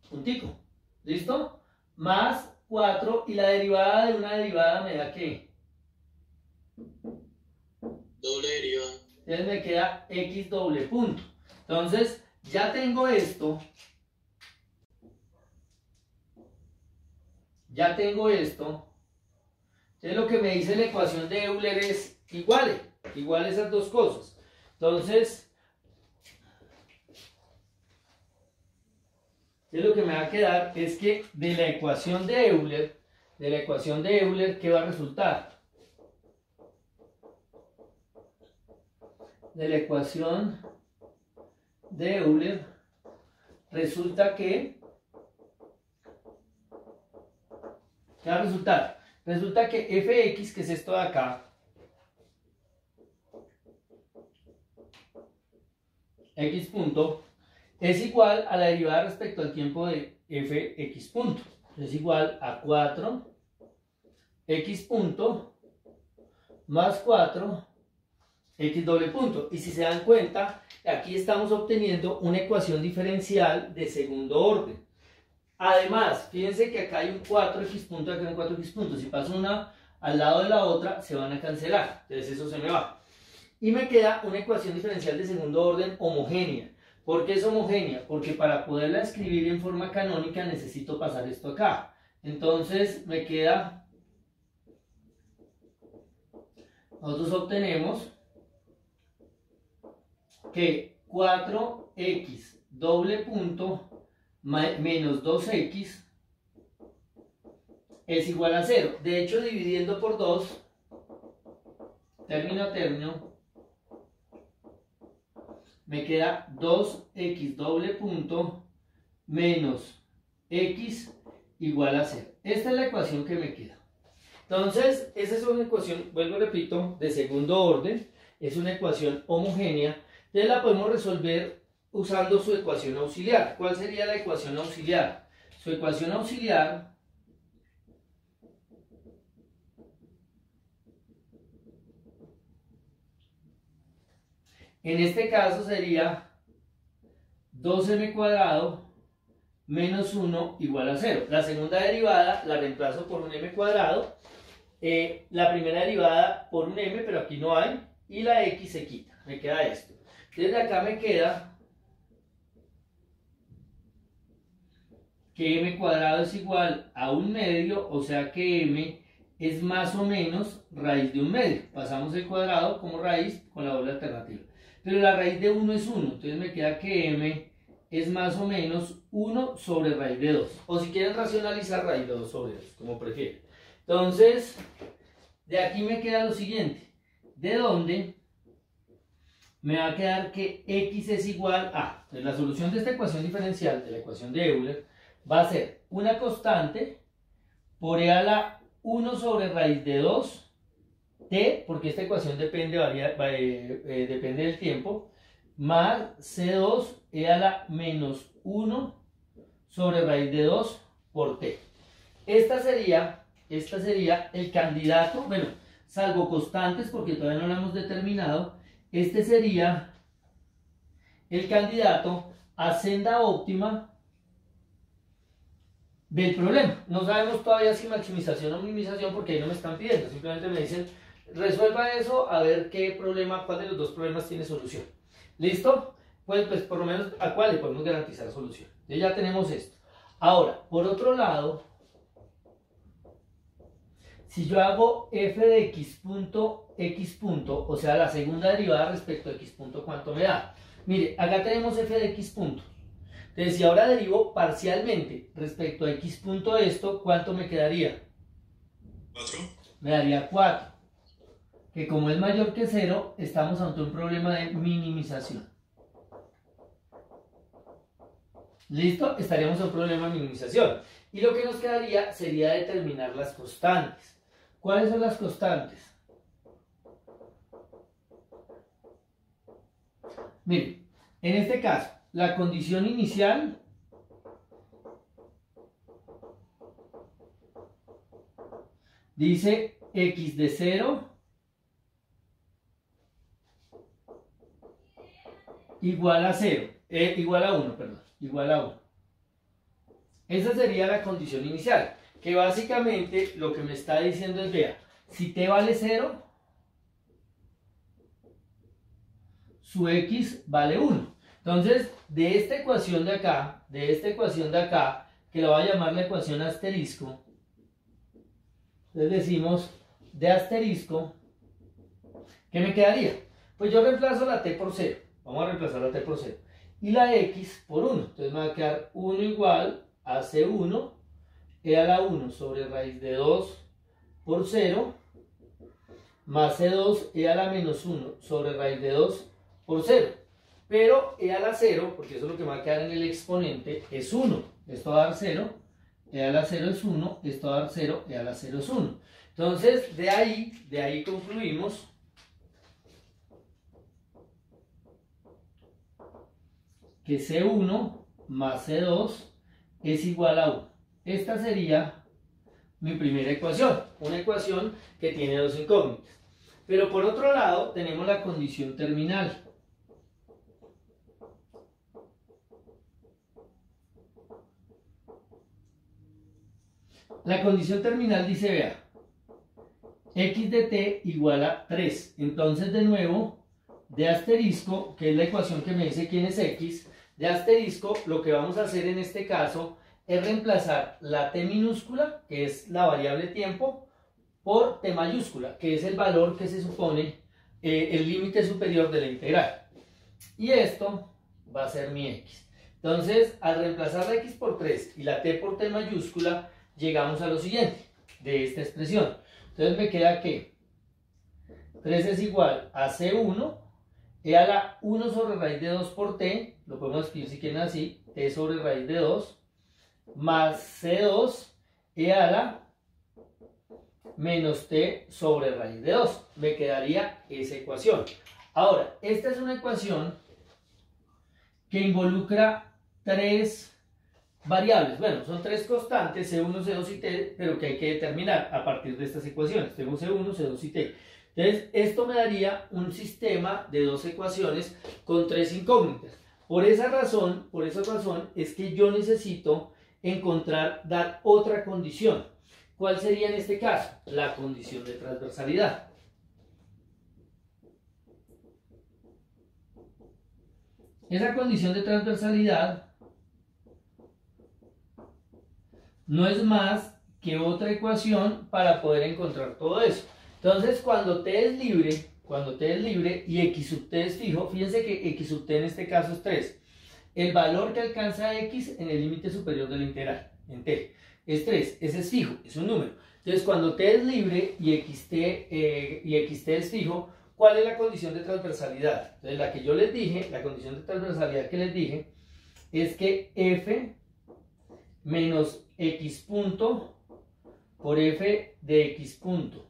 puntico, ¿listo? Más 4, y la derivada de una derivada me da ¿qué? Doble derivada. Entonces me queda x doble punto. Entonces, ya tengo esto. Ya tengo esto. Entonces lo que me dice la ecuación de Euler es igual esas dos cosas. Entonces lo que me va a quedar es que de la ecuación de Euler, ¿qué va a resultar? De la ecuación de Euler resulta que ¿qué va a resultar? Resulta que fx, que es esto de acá, x punto, es igual a la derivada respecto al tiempo de fx punto. Es igual a 4 x punto más 4 x doble punto. Y si se dan cuenta, aquí estamos obteniendo una ecuación diferencial de segundo orden. Además, fíjense que acá hay un 4x punto, acá hay un 4x punto. Si paso una al lado de la otra, se van a cancelar. Entonces eso se me va. Y me queda una ecuación diferencial de segundo orden homogénea. ¿Por qué es homogénea? Porque para poderla escribir en forma canónica necesito pasar esto acá. Entonces me queda, nosotros obtenemos que 4x doble punto menos 2x es igual a 0. De hecho, dividiendo por 2, término a término, me queda 2x doble punto menos x igual a 0. Esta es la ecuación que me queda. Entonces, esa es una ecuación, vuelvo y repito, de segundo orden. Es una ecuación homogénea. Entonces la podemos resolver usando su ecuación auxiliar. ¿Cuál sería la ecuación auxiliar? Su ecuación auxiliar en este caso sería 2m cuadrado menos 1 igual a 0. La segunda derivada la reemplazo por un m cuadrado. La primera derivada por un m, pero aquí no hay. Y la x se quita. Me queda esto. Desde acá me queda que m cuadrado es igual a un medio, o sea que m es más o menos raíz de un medio. Pasamos el cuadrado como raíz con la doble alternativa. Pero la raíz de 1 es 1, entonces me queda que m es más o menos 1 sobre raíz de 2. O si quieren racionalizar, raíz de 2 sobre 2, como prefieren. Entonces, de aquí me queda lo siguiente. ¿De dónde? Me va a quedar que x es igual a, entonces la solución de esta ecuación diferencial, de la ecuación de Euler, va a ser una constante por e a la 1 sobre raíz de 2, t, porque esta ecuación depende del tiempo, más c2 e a la menos 1 sobre raíz de 2 por t. Esta sería el candidato, bueno, salvo constantes, porque todavía no lo hemos determinado. Este sería el candidato a senda óptima del problema. No sabemos todavía si maximización o minimización, porque ahí no me están pidiendo. Simplemente me dicen, resuelva eso, a ver qué problema, cuál de los dos problemas tiene solución. ¿Listo? Pues por lo menos a cuál le podemos garantizar solución. Entonces ya tenemos esto. Ahora, por otro lado, si yo hago f de x punto, o sea, la segunda derivada respecto a x punto, ¿cuánto me da? Mire, acá tenemos f de x punto. Entonces, si ahora derivo parcialmente respecto a x punto esto, ¿cuánto me quedaría? 4. Me daría 4. Que como es mayor que 0, estamos ante un problema de minimización. ¿Listo? Estaríamos en un problema de minimización. Y lo que nos quedaría sería determinar las constantes. ¿Cuáles son las constantes? Miren, en este caso, la condición inicial dice x de 0 igual a 0, igual a 1, perdón, igual a 1. Esa sería la condición inicial, que básicamente lo que me está diciendo es, vea, si t vale 0, su x vale 1. Entonces, de esta ecuación de acá, que la voy a llamar la ecuación asterisco, entonces decimos de asterisco, ¿qué me quedaría? Pues yo reemplazo la t por 0. Vamos a reemplazar la t por 0. Y la x por 1. Entonces me va a quedar 1 igual a c1 e a la 1 sobre raíz de 2 por 0 más c2 e a la menos 1 sobre raíz de 2 por 0. Pero e a la 0, porque eso es lo que me va a quedar en el exponente, es 1. Esto va a dar 0. E a la 0 es 1. Esto va a dar 0. E a la 0 es 1. Entonces, de ahí concluimos que C1 más C2 es igual a 1. Esta sería mi primera ecuación, una ecuación que tiene dos incógnitas. Pero por otro lado tenemos la condición terminal. La condición terminal dice, vea, x de t igual a 3. Entonces de nuevo, de asterisco, que es la ecuación que me dice quién es x, de asterisco, lo que vamos a hacer en este caso es reemplazar la t minúscula, que es la variable tiempo, por t mayúscula, que es el valor que se supone el límite superior de la integral. Y esto va a ser mi x. Entonces, al reemplazar la x por 3 y la t por t mayúscula, llegamos a lo siguiente, de esta expresión. Entonces me queda que 3 es igual a c1 e a la 1 sobre raíz de 2 por t, lo podemos escribir si quieren así, t sobre raíz de 2, más c2 e a la menos t sobre raíz de 2. Me quedaría esa ecuación. Ahora, esta es una ecuación que involucra tres variables. Bueno, son tres constantes, C1, C2 y T, pero que hay que determinar a partir de estas ecuaciones. Tengo C1, C2 y T. Entonces, esto me daría un sistema de dos ecuaciones con tres incógnitas. Por esa razón es que yo necesito dar otra condición. ¿Cuál sería en este caso? La condición de transversalidad. Esa condición de transversalidad no es más que otra ecuación para poder encontrar todo eso. Entonces, cuando t es libre y x sub t es fijo, fíjense que x sub t en este caso es 3. El valor que alcanza x en el límite superior de la integral, en t, es 3. Ese es fijo, es un número. Entonces, cuando t es libre y xt es fijo, ¿cuál es la condición de transversalidad? Entonces, la que yo les dije, la condición de transversalidad que les dije, es que f menos x punto por f de x punto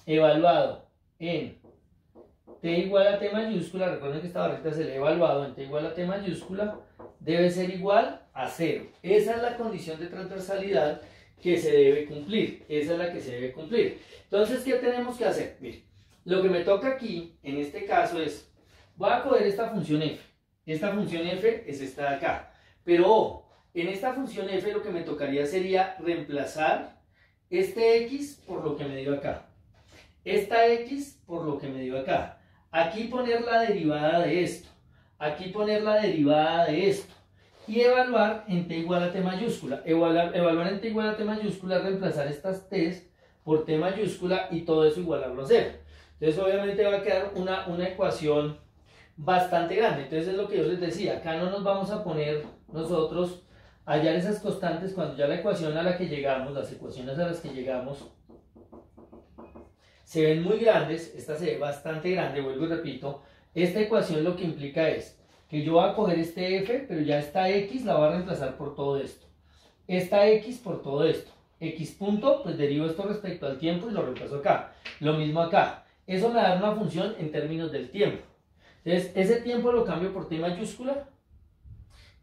evaluado en t igual a t mayúscula, recuerden que esta barrita se le ha evaluado en t igual a t mayúscula, debe ser igual a 0. Esa es la condición de transversalidad que se debe cumplir. Esa es la que se debe cumplir. Entonces, ¿qué tenemos que hacer? Miren, lo que me toca aquí, en este caso es, voy a coger esta función f. Esta función f es esta de acá. Pero, ojo, en esta función f lo que me tocaría sería reemplazar este x por lo que me dio acá. Esta x por lo que me dio acá. Aquí poner la derivada de esto. Aquí poner la derivada de esto. Y evaluar en t igual a t mayúscula. Evaluar en t igual a t mayúscula, reemplazar estas t's por t mayúscula y todo eso igualarlo a 0. Entonces obviamente va a quedar una ecuación bastante grande. Entonces es lo que yo les decía. Acá no nos vamos a poner nosotros a hallar esas constantes cuando ya la ecuación a la que llegamos, las ecuaciones a las que llegamos, se ven muy grandes. Esta se ve bastante grande, vuelvo y repito. Esta ecuación lo que implica es que yo voy a coger este f, pero ya esta x la voy a reemplazar por todo esto. Esta x por todo esto. X punto, pues derivo esto respecto al tiempo y lo reemplazo acá. Lo mismo acá. Eso me da una función en términos del tiempo. Entonces, ese tiempo lo cambio por T mayúscula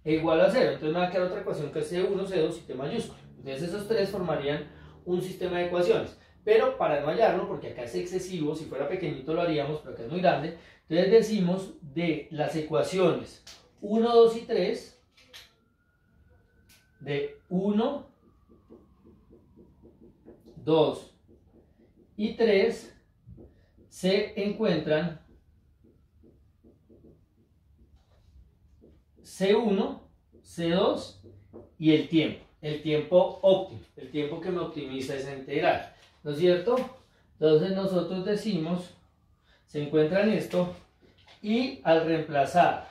e igual a 0. Entonces me va a quedar otra ecuación que es C1, C2 y T mayúscula. Entonces esos tres formarían un sistema de ecuaciones. Pero para no hallarlo, porque acá es excesivo, si fuera pequeñito lo haríamos, pero acá es muy grande, entonces decimos de las ecuaciones 1, 2 y 3, de 1, 2 y 3, se encuentran C1, C2 y el tiempo óptimo, el tiempo que me optimiza esa integral, ¿no es cierto? Entonces nosotros decimos, se encuentran esto, y al reemplazar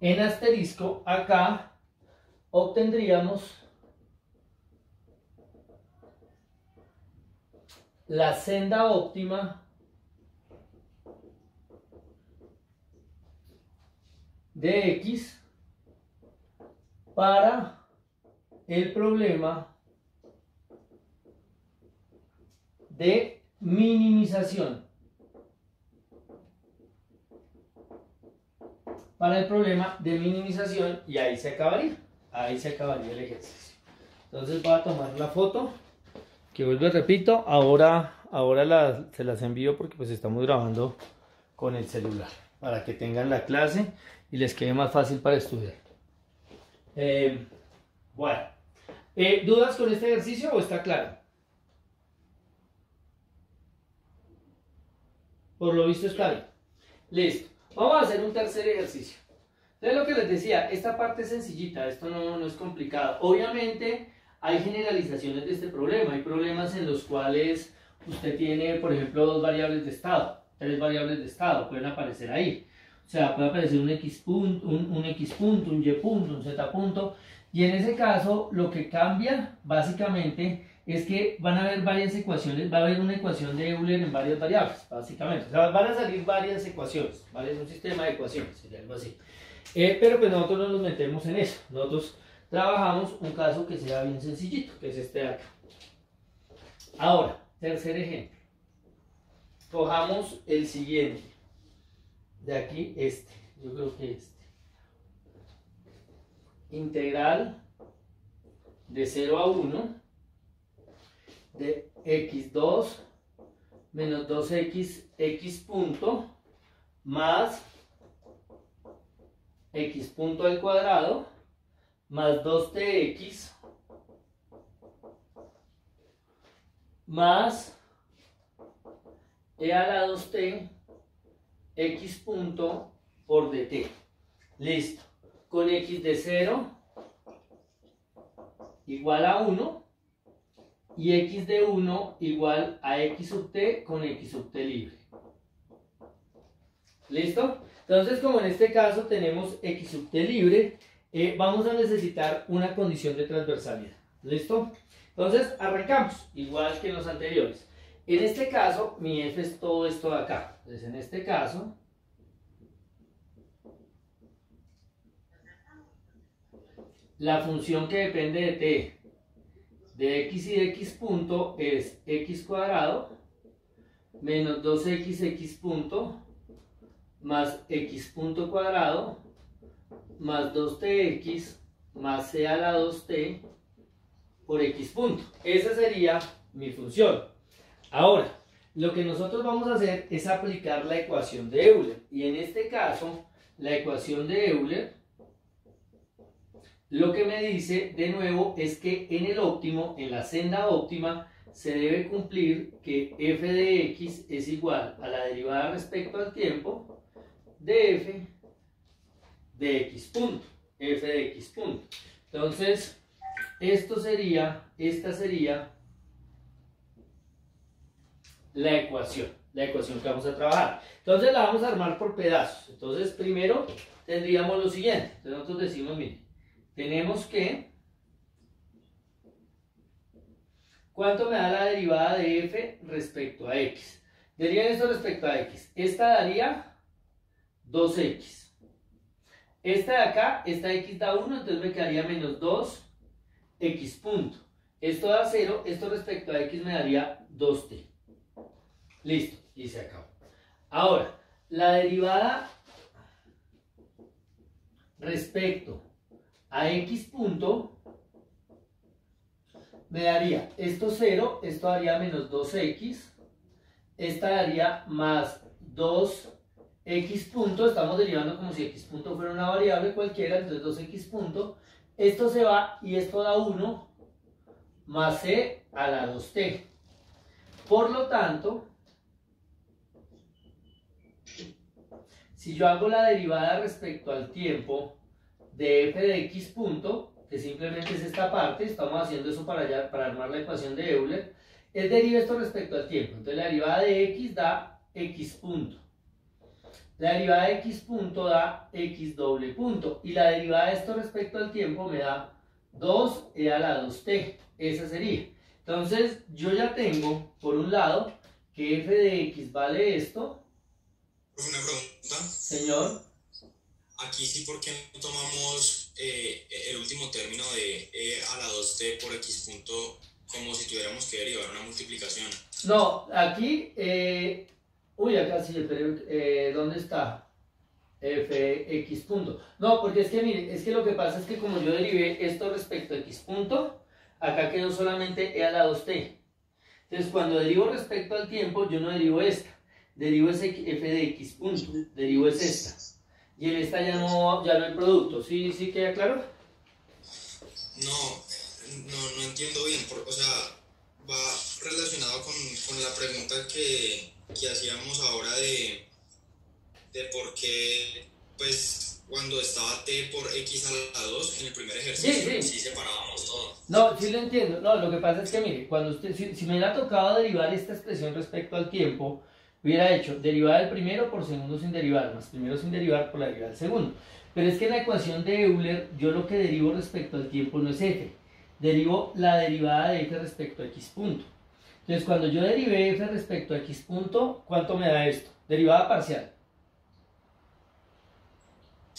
en asterisco acá, obtendríamos la senda óptima de X para el problema de minimización. Para el problema de minimización, y ahí se acabaría el ejercicio. Entonces voy a tomar la foto, que vuelvo y repito, ahora se las envío porque pues estamos grabando con el celular, para que tengan la clase y les quede más fácil para estudiar. Bueno, ¿dudas con este ejercicio o está claro? Por lo visto está bien. Listo. Vamos a hacer un tercer ejercicio. Entonces lo que les decía, esta parte es sencillita, esto no es complicado. Obviamente hay generalizaciones de este problema. Hay problemas en los cuales usted tiene, por ejemplo, dos variables de estado, tres variables de estado, pueden aparecer ahí. O sea, puede aparecer un X punto, un X punto, un Y punto, un Z punto. Y en ese caso, lo que cambia básicamente es que van a haber varias ecuaciones, va a haber una ecuación de Euler en varias variables, básicamente. O sea, van a salir varias ecuaciones, ¿vale? Es un sistema de ecuaciones, sería algo así. Pero pues nosotros no nos metemos en eso. Nosotros trabajamos un caso que sea bien sencillito, que es este de acá. Ahora, tercer ejemplo. Cojamos el siguiente. De aquí, este. Yo creo que este. Integral de 0 a 1 de x2 menos 2x x punto más x punto al cuadrado más 2tx más e a la 2t x punto por dt. Listo. Con x de 0 igual a 1 y x de 1 igual a x sub t con x sub t libre. ¿Listo? Entonces, como en este caso tenemos x sub t libre, vamos a necesitar una condición de transversalidad. ¿Listo? Entonces, arrancamos, igual que en los anteriores. En este caso, mi f es todo esto de acá. Entonces, en este caso, la función que depende de t, de x y de x punto, es x cuadrado menos 2x punto más x punto cuadrado más 2tx más c a la 2t por x punto. Esa sería mi función. Ahora, lo que nosotros vamos a hacer es aplicar la ecuación de Euler. Y en este caso, la ecuación de Euler, lo que me dice de nuevo es que en el óptimo, en la senda óptima, se debe cumplir que f de x es igual a la derivada respecto al tiempo de f de x punto. F de x punto. Entonces, esta sería la ecuación que vamos a trabajar. Entonces la vamos a armar por pedazos. Entonces, primero tendríamos lo siguiente. Entonces nosotros decimos, miren, tenemos que, ¿cuánto me da la derivada de f respecto a x? Deriven esto respecto a x. Esta daría 2x. Esta de acá, esta x da 1, entonces me quedaría menos 2x punto. Esto da 0, esto respecto a x me daría 2t. Listo, y se acabó. Ahora, la derivada respecto a x punto me daría esto 0, esto daría menos 2x, esta daría más 2x punto, estamos derivando como si x punto fuera una variable cualquiera, entonces 2x punto, esto se va y esto da 1 más c a la 2t. Por lo tanto, si yo hago la derivada respecto al tiempo de f de x punto, que simplemente es esta parte, estamos haciendo eso para armar la ecuación de Euler, él deriva esto respecto al tiempo. Entonces la derivada de x da x punto. La derivada de x punto da x doble punto. Y la derivada de esto respecto al tiempo me da 2e a la 2t. Esa sería. Entonces yo ya tengo, por un lado, que f de x vale esto. Una pregunta. Señor. Aquí sí, ¿por qué no tomamos el último término de e a la 2t por x punto como si tuviéramos que derivar una multiplicación? No, aquí, acá sí, pero ¿dónde está? Fx punto. No, porque es que mire, es que lo que pasa es que como yo derivé esto respecto a x punto, acá quedó solamente e a la 2t. Entonces cuando derivo respecto al tiempo, yo no derivo esta, derivo ese f de x punto, derivo es esta. Y en esta ya no hay producto. ¿Sí queda claro? No entiendo bien. O sea, va relacionado con la pregunta que hacíamos ahora de por qué, pues, cuando estaba t por x a la 2 en el primer ejercicio, sí separábamos todo. No, sí lo entiendo. No, lo que pasa es que, mire, cuando usted, si me hubiera tocado derivar esta expresión respecto al tiempo, hubiera hecho derivada del primero por segundo sin derivar, más primero sin derivar por la derivada del segundo. Pero es que en la ecuación de Euler, yo lo que derivo respecto al tiempo no es f. Derivo la derivada de f respecto a x punto. Entonces, cuando yo derivé f respecto a x punto, ¿cuánto me da esto? Derivada parcial.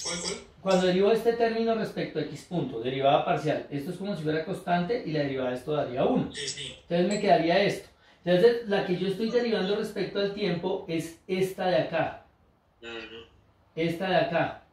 ¿Cuál? Cuando derivo este término respecto a x punto, derivada parcial, esto es como si fuera constante y la derivada de esto daría 1. Sí. Entonces me quedaría esto. Entonces la que yo estoy derivando respecto al tiempo es esta de acá. Esta de acá.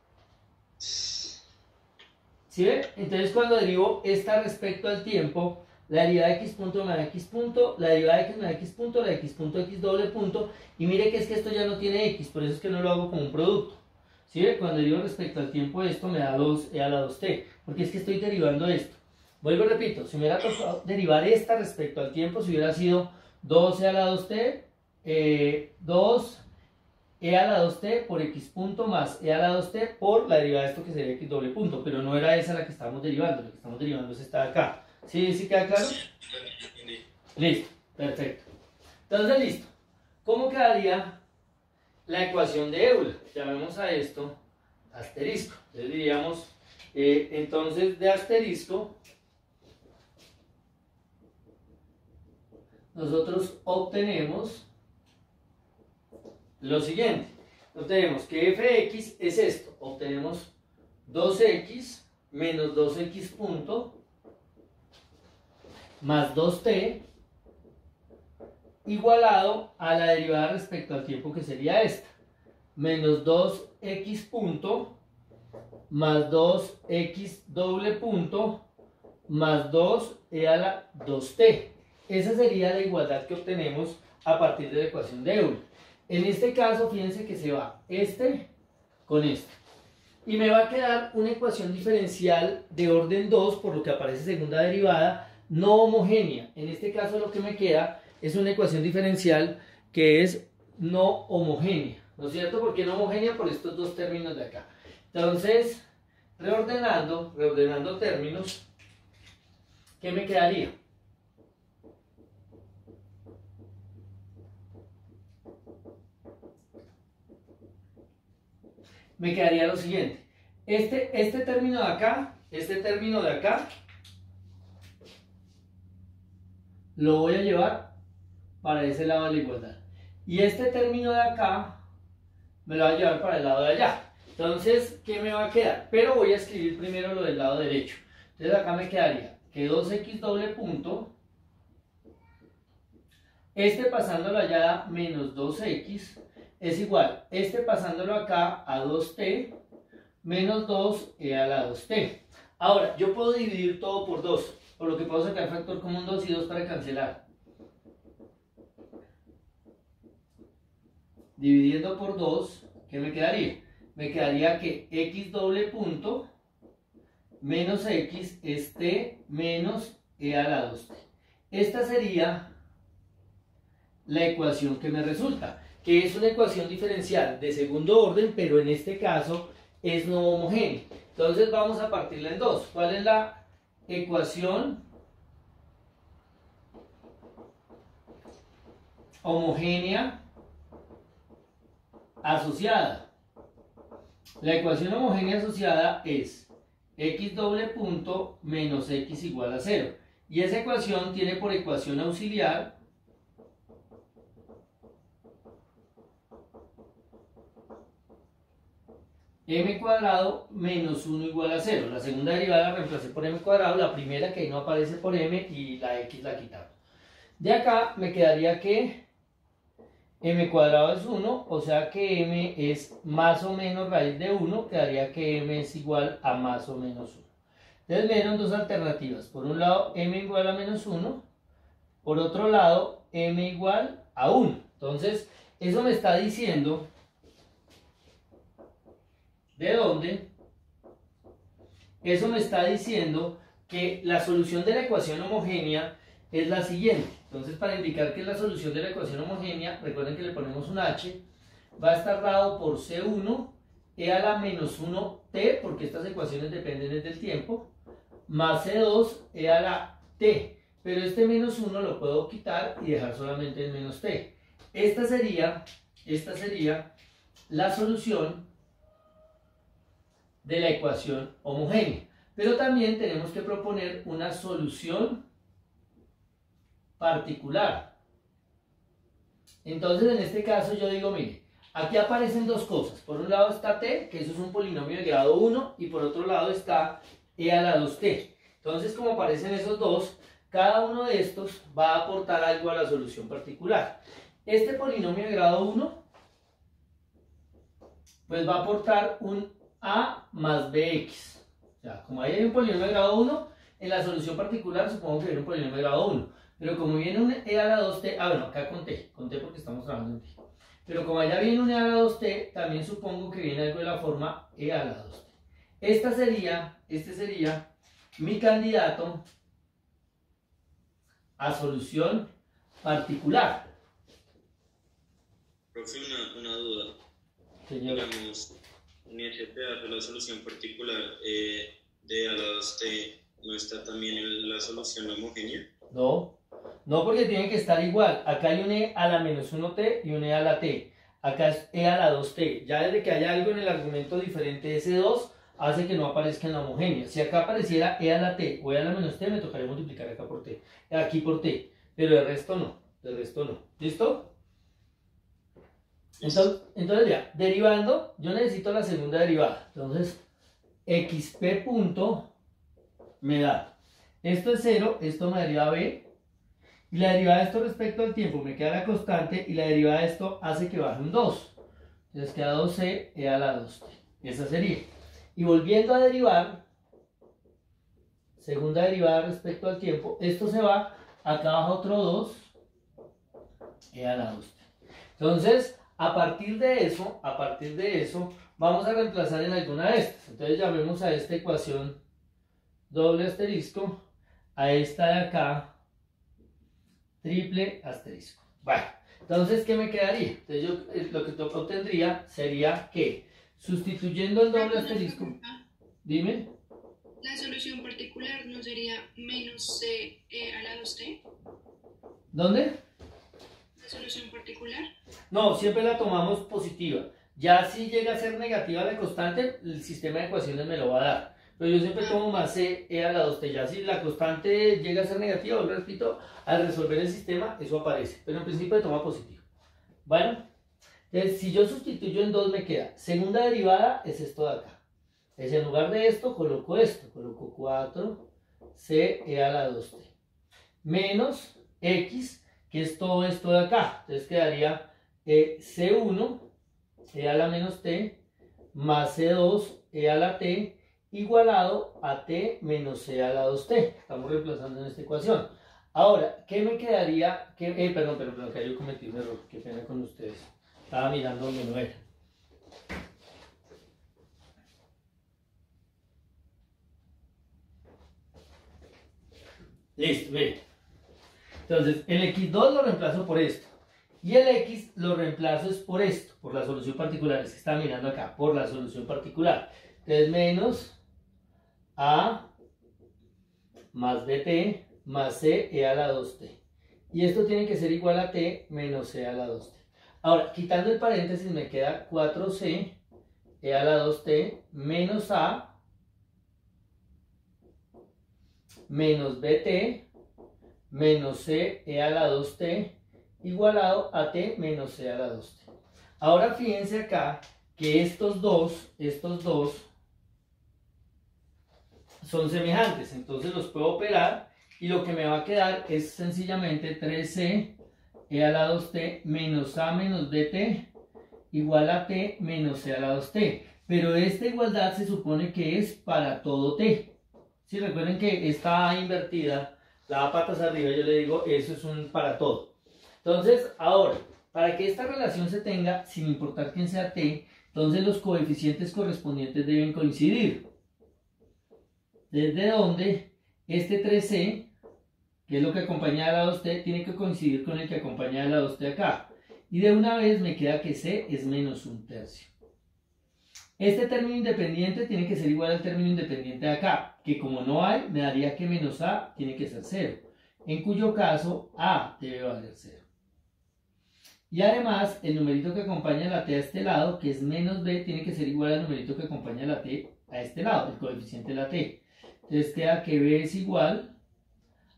¿Sí ve? Entonces cuando derivo esta respecto al tiempo, la derivada de x punto me da x punto, la derivada de x me da x punto, la de x punto x doble punto, y mire que es que esto ya no tiene x, por eso es que no lo hago como un producto. ¿Sí ve? Cuando derivo respecto al tiempo esto me da 2e a la 2t, porque es que estoy derivando esto. Vuelvo y repito, si me hubiera tocado derivar esta respecto al tiempo, si hubiera sido 2e a la 2t, 2e a la 2t por x punto más e a la 2t por la derivada de esto que sería x doble punto, pero no era esa la que estamos derivando, la que estamos derivando es esta de acá. ¿Sí queda claro? Listo, perfecto. Entonces, listo. ¿Cómo quedaría la ecuación de Euler? Llamemos a esto asterisco. Entonces diríamos, entonces de asterisco, nosotros obtenemos lo siguiente. Obtenemos que f de x es esto. Obtenemos 2x menos 2x punto más 2t igualado a la derivada respecto al tiempo que sería esta. Menos 2x punto más 2x doble punto más 2e a la 2t. Esa sería la igualdad que obtenemos a partir de la ecuación de Euler. En este caso, fíjense que se va este con este. Y me va a quedar una ecuación diferencial de orden 2, por lo que aparece segunda derivada, no homogénea. En este caso lo que me queda es una ecuación diferencial que es no homogénea. ¿No es cierto? ¿Por qué no homogénea? Por estos dos términos de acá. Entonces, reordenando términos, ¿qué me quedaría? Me quedaría lo siguiente. Este término de acá, lo voy a llevar para ese lado de la igualdad. Y este término de acá, me lo voy a llevar para el lado de allá. Entonces, ¿qué me va a quedar? Pero voy a escribir primero lo del lado derecho. Entonces acá me quedaría que 2x doble punto, este pasándolo allá menos 2x, es igual, este pasándolo acá a 2t menos 2e a la 2t. Ahora, yo puedo dividir todo por 2, por lo que puedo sacar factor común 2 y 2 para cancelar. Dividiendo por 2, ¿qué me quedaría? Me quedaría que x doble punto menos x es t menos e a la 2t. Esta sería la ecuación que me resulta, que es una ecuación diferencial de segundo orden, pero en este caso es no homogénea. Entonces vamos a partirla en dos. ¿Cuál es la ecuación homogénea asociada? La ecuación homogénea asociada es x doble punto menos x igual a 0. Y esa ecuación tiene por ecuación auxiliar m cuadrado menos 1 igual a 0. La segunda derivada la reemplacé por m cuadrado, la primera que ahí no aparece por m y la x la quitamos. De acá me quedaría que m cuadrado es 1, o sea que m es más o menos raíz de 1, quedaría que m es igual a más o menos 1. Entonces me dieron dos alternativas, por un lado m igual a menos 1, por otro lado m igual a 1. Entonces eso me está diciendo ¿de dónde? Eso me está diciendo que la solución de la ecuación homogénea es la siguiente. Entonces, para indicar que es la solución de la ecuación homogénea, recuerden que le ponemos un h, va a estar dado por C1 e a la menos 1t, porque estas ecuaciones dependen del tiempo, más C2 e a la t. Pero este menos 1 lo puedo quitar y dejar solamente el menos t. Esta sería la solución de la ecuación homogénea. Pero también tenemos que proponer una solución particular. Entonces en este caso yo digo, mire, aquí aparecen dos cosas. Por un lado está t, que eso es un polinomio de grado 1, y por otro lado está e a la 2t. Entonces como aparecen esos dos, cada uno de estos va a aportar algo a la solución particular. Este polinomio de grado 1 pues va a aportar un a más bx. O sea, como ahí hay un polinomio de grado 1, en la solución particular supongo que viene un polinomio de grado 1. Pero como viene un e a la 2t, bueno, acá conté porque estamos trabajando en t. Pero como allá viene un e a la 2t, también supongo que viene algo de la forma e a la 2t. Este sería mi candidato a solución particular. Profe, una duda. Señor. Digamos, en ese pedazo la solución particular de a la 2t no está también en la solución homogénea. No, porque tienen que estar igual. Acá hay un e a la menos 1t y un e a la t. Acá es e a la 2t. Ya desde que haya algo en el argumento diferente de ese 2, hace que no aparezca en la homogénea. Si acá apareciera e a la t o e a la menos t, me tocaría multiplicar acá por t. Aquí por t. Pero el resto no. ¿Listo? Entonces ya, derivando, yo necesito la segunda derivada. Entonces, xp punto me da, esto es 0, esto me deriva b, y la derivada de esto respecto al tiempo me queda la constante, y la derivada de esto hace que baje un 2. Entonces queda 2c e a la 2t. Esa sería. Y volviendo a derivar, segunda derivada respecto al tiempo, esto se va, acá baja otro 2 e a la 2t. Entonces, a partir de eso, vamos a reemplazar en alguna de estas. Entonces llamemos a esta ecuación doble asterisco, a esta de acá triple asterisco. Bueno, entonces, ¿qué me quedaría? Entonces yo lo que obtendría sería que, sustituyendo el doble asterisco, dime. La solución particular no sería menos c a la 2t. ¿Dónde? La solución particular. No, siempre la tomamos positiva. Ya si llega a ser negativa la constante, el sistema de ecuaciones me lo va a dar. Pero yo siempre tomo más c e a la 2t. Ya si la constante llega a ser negativa, lo repito, al resolver el sistema, eso aparece. Pero en principio toma positivo. Bueno, entonces si yo sustituyo en 2 me queda. Segunda derivada es esto de acá. Entonces en lugar de esto, coloco esto. Coloco 4 c e a la 2t. Menos x, que es todo esto de acá. Entonces quedaría c1 e a la menos t más c2 e a la t igualado a t menos c a la 2t. Estamos reemplazando en esta ecuación. Ahora, ¿qué me quedaría? Perdón, que yo cometí un error. Qué pena con ustedes. Estaba mirando donde no era. Listo, bien. Entonces, el x2 lo reemplazo por esto. Y el x lo reemplazo es por esto, por la solución particular. Es que está mirando acá, por la solución particular. Entonces, menos a más bt más c e a la 2t. Y esto tiene que ser igual a t menos c a la 2t. Ahora, quitando el paréntesis me queda 4c e a la 2t menos a menos bt menos c e a la 2t igualado a t menos c a la 2t. Ahora fíjense acá que estos dos son semejantes, entonces los puedo operar y lo que me va a quedar es sencillamente 3c e a la 2t menos a menos bt igual a t menos c a la 2t. Pero esta igualdad se supone que es para todo t. Si recuerden que está invertida, la patas arriba, yo le digo, eso es un para todo. Entonces, ahora, para que esta relación se tenga, sin importar quién sea t, entonces los coeficientes correspondientes deben coincidir. Desde donde este 3c, que es lo que acompaña a la 2t, tiene que coincidir con el que acompaña a la 2t acá. Y de una vez me queda que c es menos 1/3. Este término independiente tiene que ser igual al término independiente de acá, que como no hay, me daría que menos a tiene que ser 0, en cuyo caso a debe valer 0. Y además, el numerito que acompaña a la t a este lado, que es menos b, tiene que ser igual al numerito que acompaña a la t a este lado, el coeficiente de la t. Entonces queda que b es igual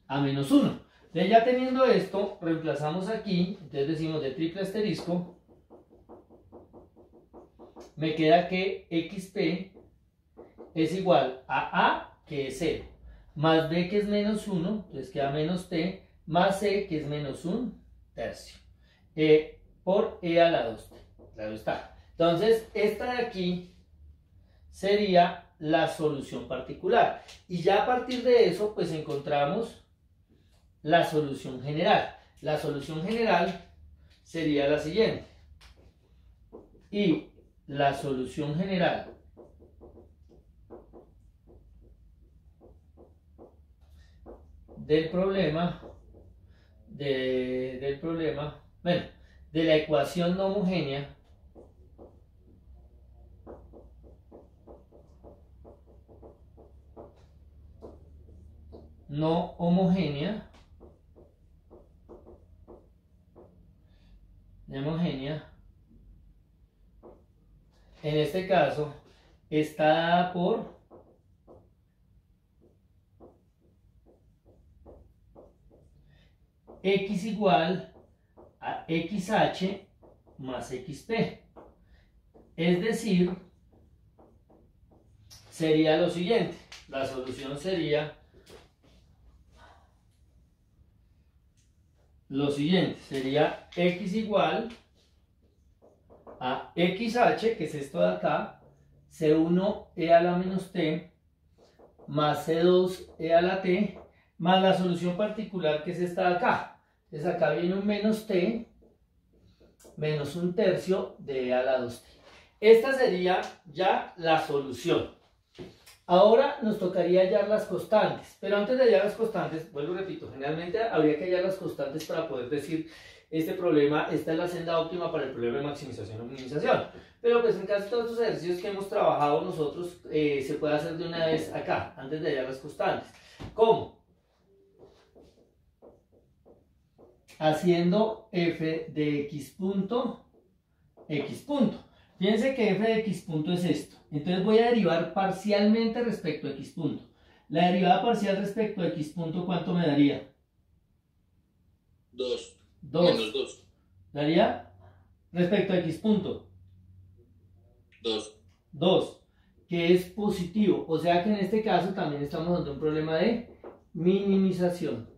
a menos 1. Entonces ya teniendo esto, reemplazamos aquí, entonces decimos de triple asterisco, me queda que xp es igual a que es 0, más b que es menos 1, entonces queda menos t, más c que es menos 1/3, por e a la 2t, claro está. Entonces esta de aquí sería la solución particular, y ya a partir de eso pues encontramos la solución general. La solución general sería la siguiente, y la solución general del problema, de la ecuación no homogénea en este caso está dada por x igual a xh más xp. Es decir, sería lo siguiente. La solución sería lo siguiente. Sería x igual a xh, que es esto de acá, c1 e a la menos t, más c2 e a la t, más la solución particular que es esta de acá. Entonces acá viene un menos t, menos 1/3 de e a la 2t. Esta sería ya la solución. Ahora nos tocaría hallar las constantes, pero antes de hallar las constantes, vuelvo y repito, generalmente habría que hallar las constantes para poder decir este problema, esta es la senda óptima para el problema de maximización o minimización. Pero pues en casi todos estos ejercicios que hemos trabajado nosotros, se puede hacer de una vez acá, antes de hallar las constantes. ¿Cómo? Haciendo f de x punto. Fíjense que f de x punto es esto. Entonces voy a derivar parcialmente respecto a x punto. La derivada parcial respecto a x punto, ¿cuánto me daría? 2. 2. Menos 2. ¿Daría? Respecto a x punto. 2. 2, que es positivo. O sea que en este caso también estamos ante un problema de minimización.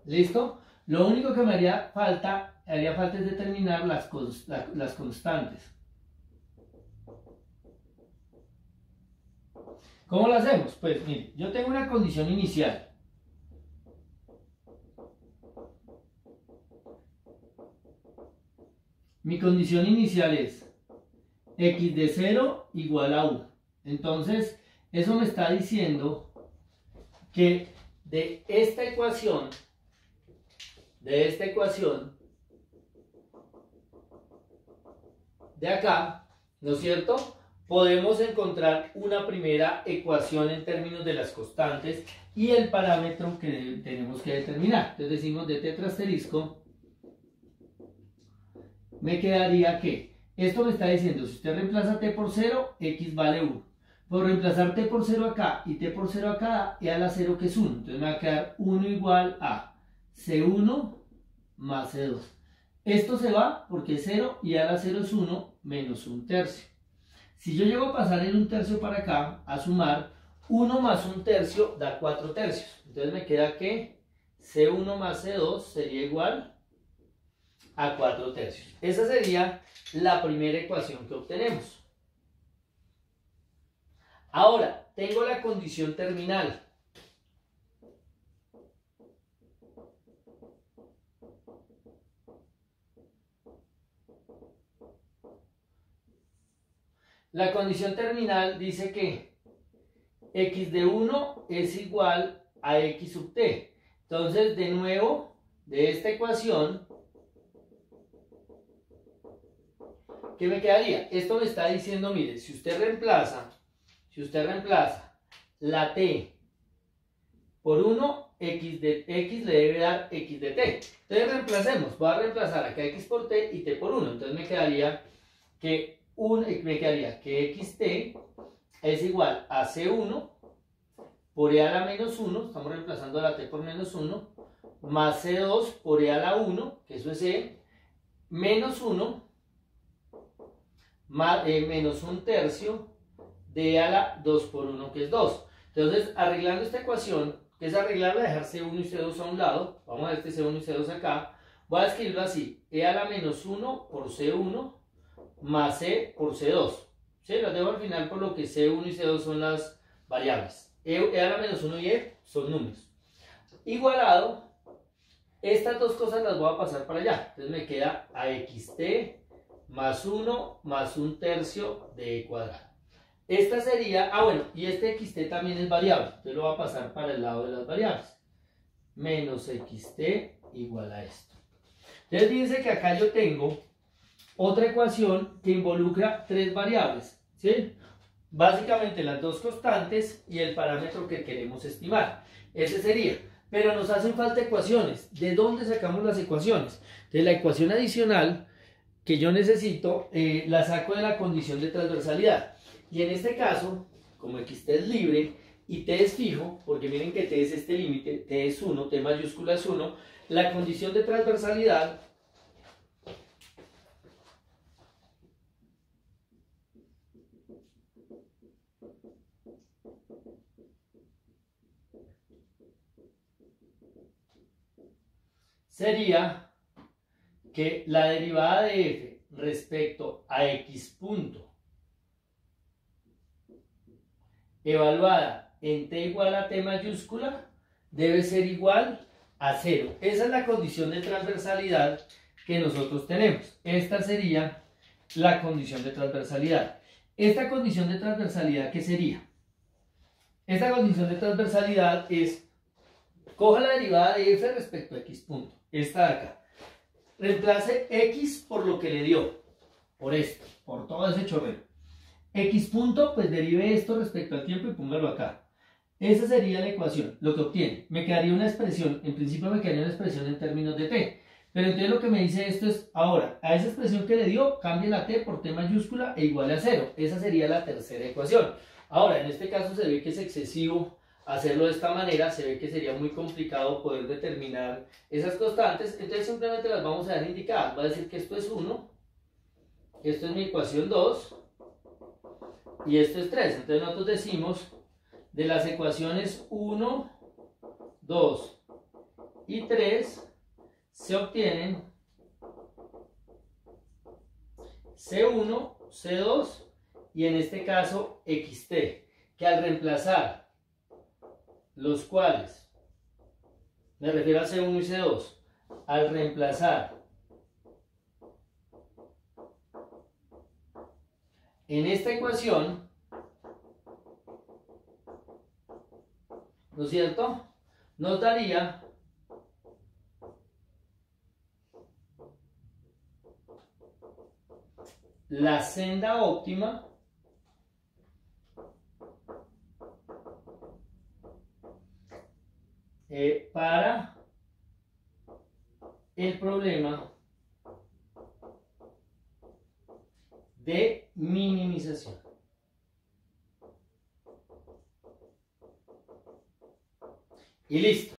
¿Listo? Lo único que me haría falta es determinar las constantes. ¿Cómo lo hacemos? Pues mire, yo tengo una condición inicial. Mi condición inicial es x de 0 igual a 1. Entonces, eso me está diciendo que de esta ecuación, de acá, ¿no es cierto?, podemos encontrar una primera ecuación en términos de las constantes y el parámetro que tenemos que determinar. Entonces decimos de tetra asterisco, me quedaría que esto me está diciendo, si usted reemplaza t por 0, x vale 1. Por reemplazar t por 0 acá y t por 0 acá, e a la 0 que es 1. Entonces me va a quedar 1 igual a c1 más c2. Esto se va porque es 0 y a la 0 es 1 menos 1/3. Si yo llego a pasar el 1/3 para acá, a sumar, 1 más 1/3 da 4/3. Entonces me queda que C1 más C2 sería igual a 4/3. Esa sería la primera ecuación que obtenemos. Ahora, tengo la condición terminal. La condición terminal dice que x de 1 es igual a x sub t. Entonces, de nuevo, de esta ecuación, ¿qué me quedaría? Esto me está diciendo, mire, si usted reemplaza la t por 1, x le debe dar x de t. Entonces reemplacemos, voy a reemplazar acá x por t y t por 1. Entonces me quedaría que xt es igual a c1 por e a la menos 1, estamos reemplazando la t por menos 1, más c2 por e a la 1, que eso es e, menos 1, menos 1/3 de e a la 2 por 1, que es 2. Entonces, arreglando esta ecuación, que es arreglarla, dejar c1 y c2 a un lado, vamos a ver este c1 y c2 acá, voy a escribirlo así, e a la menos 1 por c1 más c por c2. ¿Sí? Las dejo al final por lo que c1 y c2 son las variables. E a la menos 1 y e son números. Igualado, estas dos cosas las voy a pasar para allá. Entonces me queda a xt más 1 más 1/3 de e cuadrado. Esta sería, bueno, y este xt también es variable. Entonces lo voy a pasar para el lado de las variables. Menos xt igual a esto. Entonces fíjense que acá yo tengo otra ecuación que involucra tres variables, ¿sí? Básicamente las dos constantes y el parámetro que queremos estimar. Ese sería. Pero nos hacen falta ecuaciones. ¿De dónde sacamos las ecuaciones? De la ecuación adicional que yo necesito, la saco de la condición de transversalidad. Y en este caso, como xt es libre y t es fijo, porque miren que t es este límite, t es 1, t mayúscula es 1, la condición de transversalidad sería que la derivada de f respecto a x punto evaluada en t igual a t mayúscula debe ser igual a 0. Esa es la condición de transversalidad que nosotros tenemos. Esta sería la condición de transversalidad. Esta condición de transversalidad, ¿qué sería? Esta condición de transversalidad es, coja la derivada de f respecto a x punto, esta de acá. Reemplace x por lo que le dio, por esto, por todo ese chorrero. X punto, pues derive esto respecto al tiempo y póngalo acá. Esa sería la ecuación, lo que obtiene. Me quedaría una expresión, en principio me quedaría una expresión en términos de t. Pero entonces lo que me dice esto es, ahora, a esa expresión que le dio, cambie la t por t mayúscula e igual a 0. Esa sería la tercera ecuación. Ahora, en este caso se ve que es excesivo hacerlo de esta manera, se ve que sería muy complicado poder determinar esas constantes, entonces simplemente las vamos a dar indicadas. Va a decir que esto es 1, esto es mi ecuación 2, y esto es 3. Entonces nosotros decimos de las ecuaciones 1, 2 y 3 se obtienen C1, C2 y en este caso XT, que al reemplazar los cuales, me refiero a C1 y C2, al reemplazar en esta ecuación, ¿no es cierto?, nos daría la senda óptima para el problema de minimización. Y listo.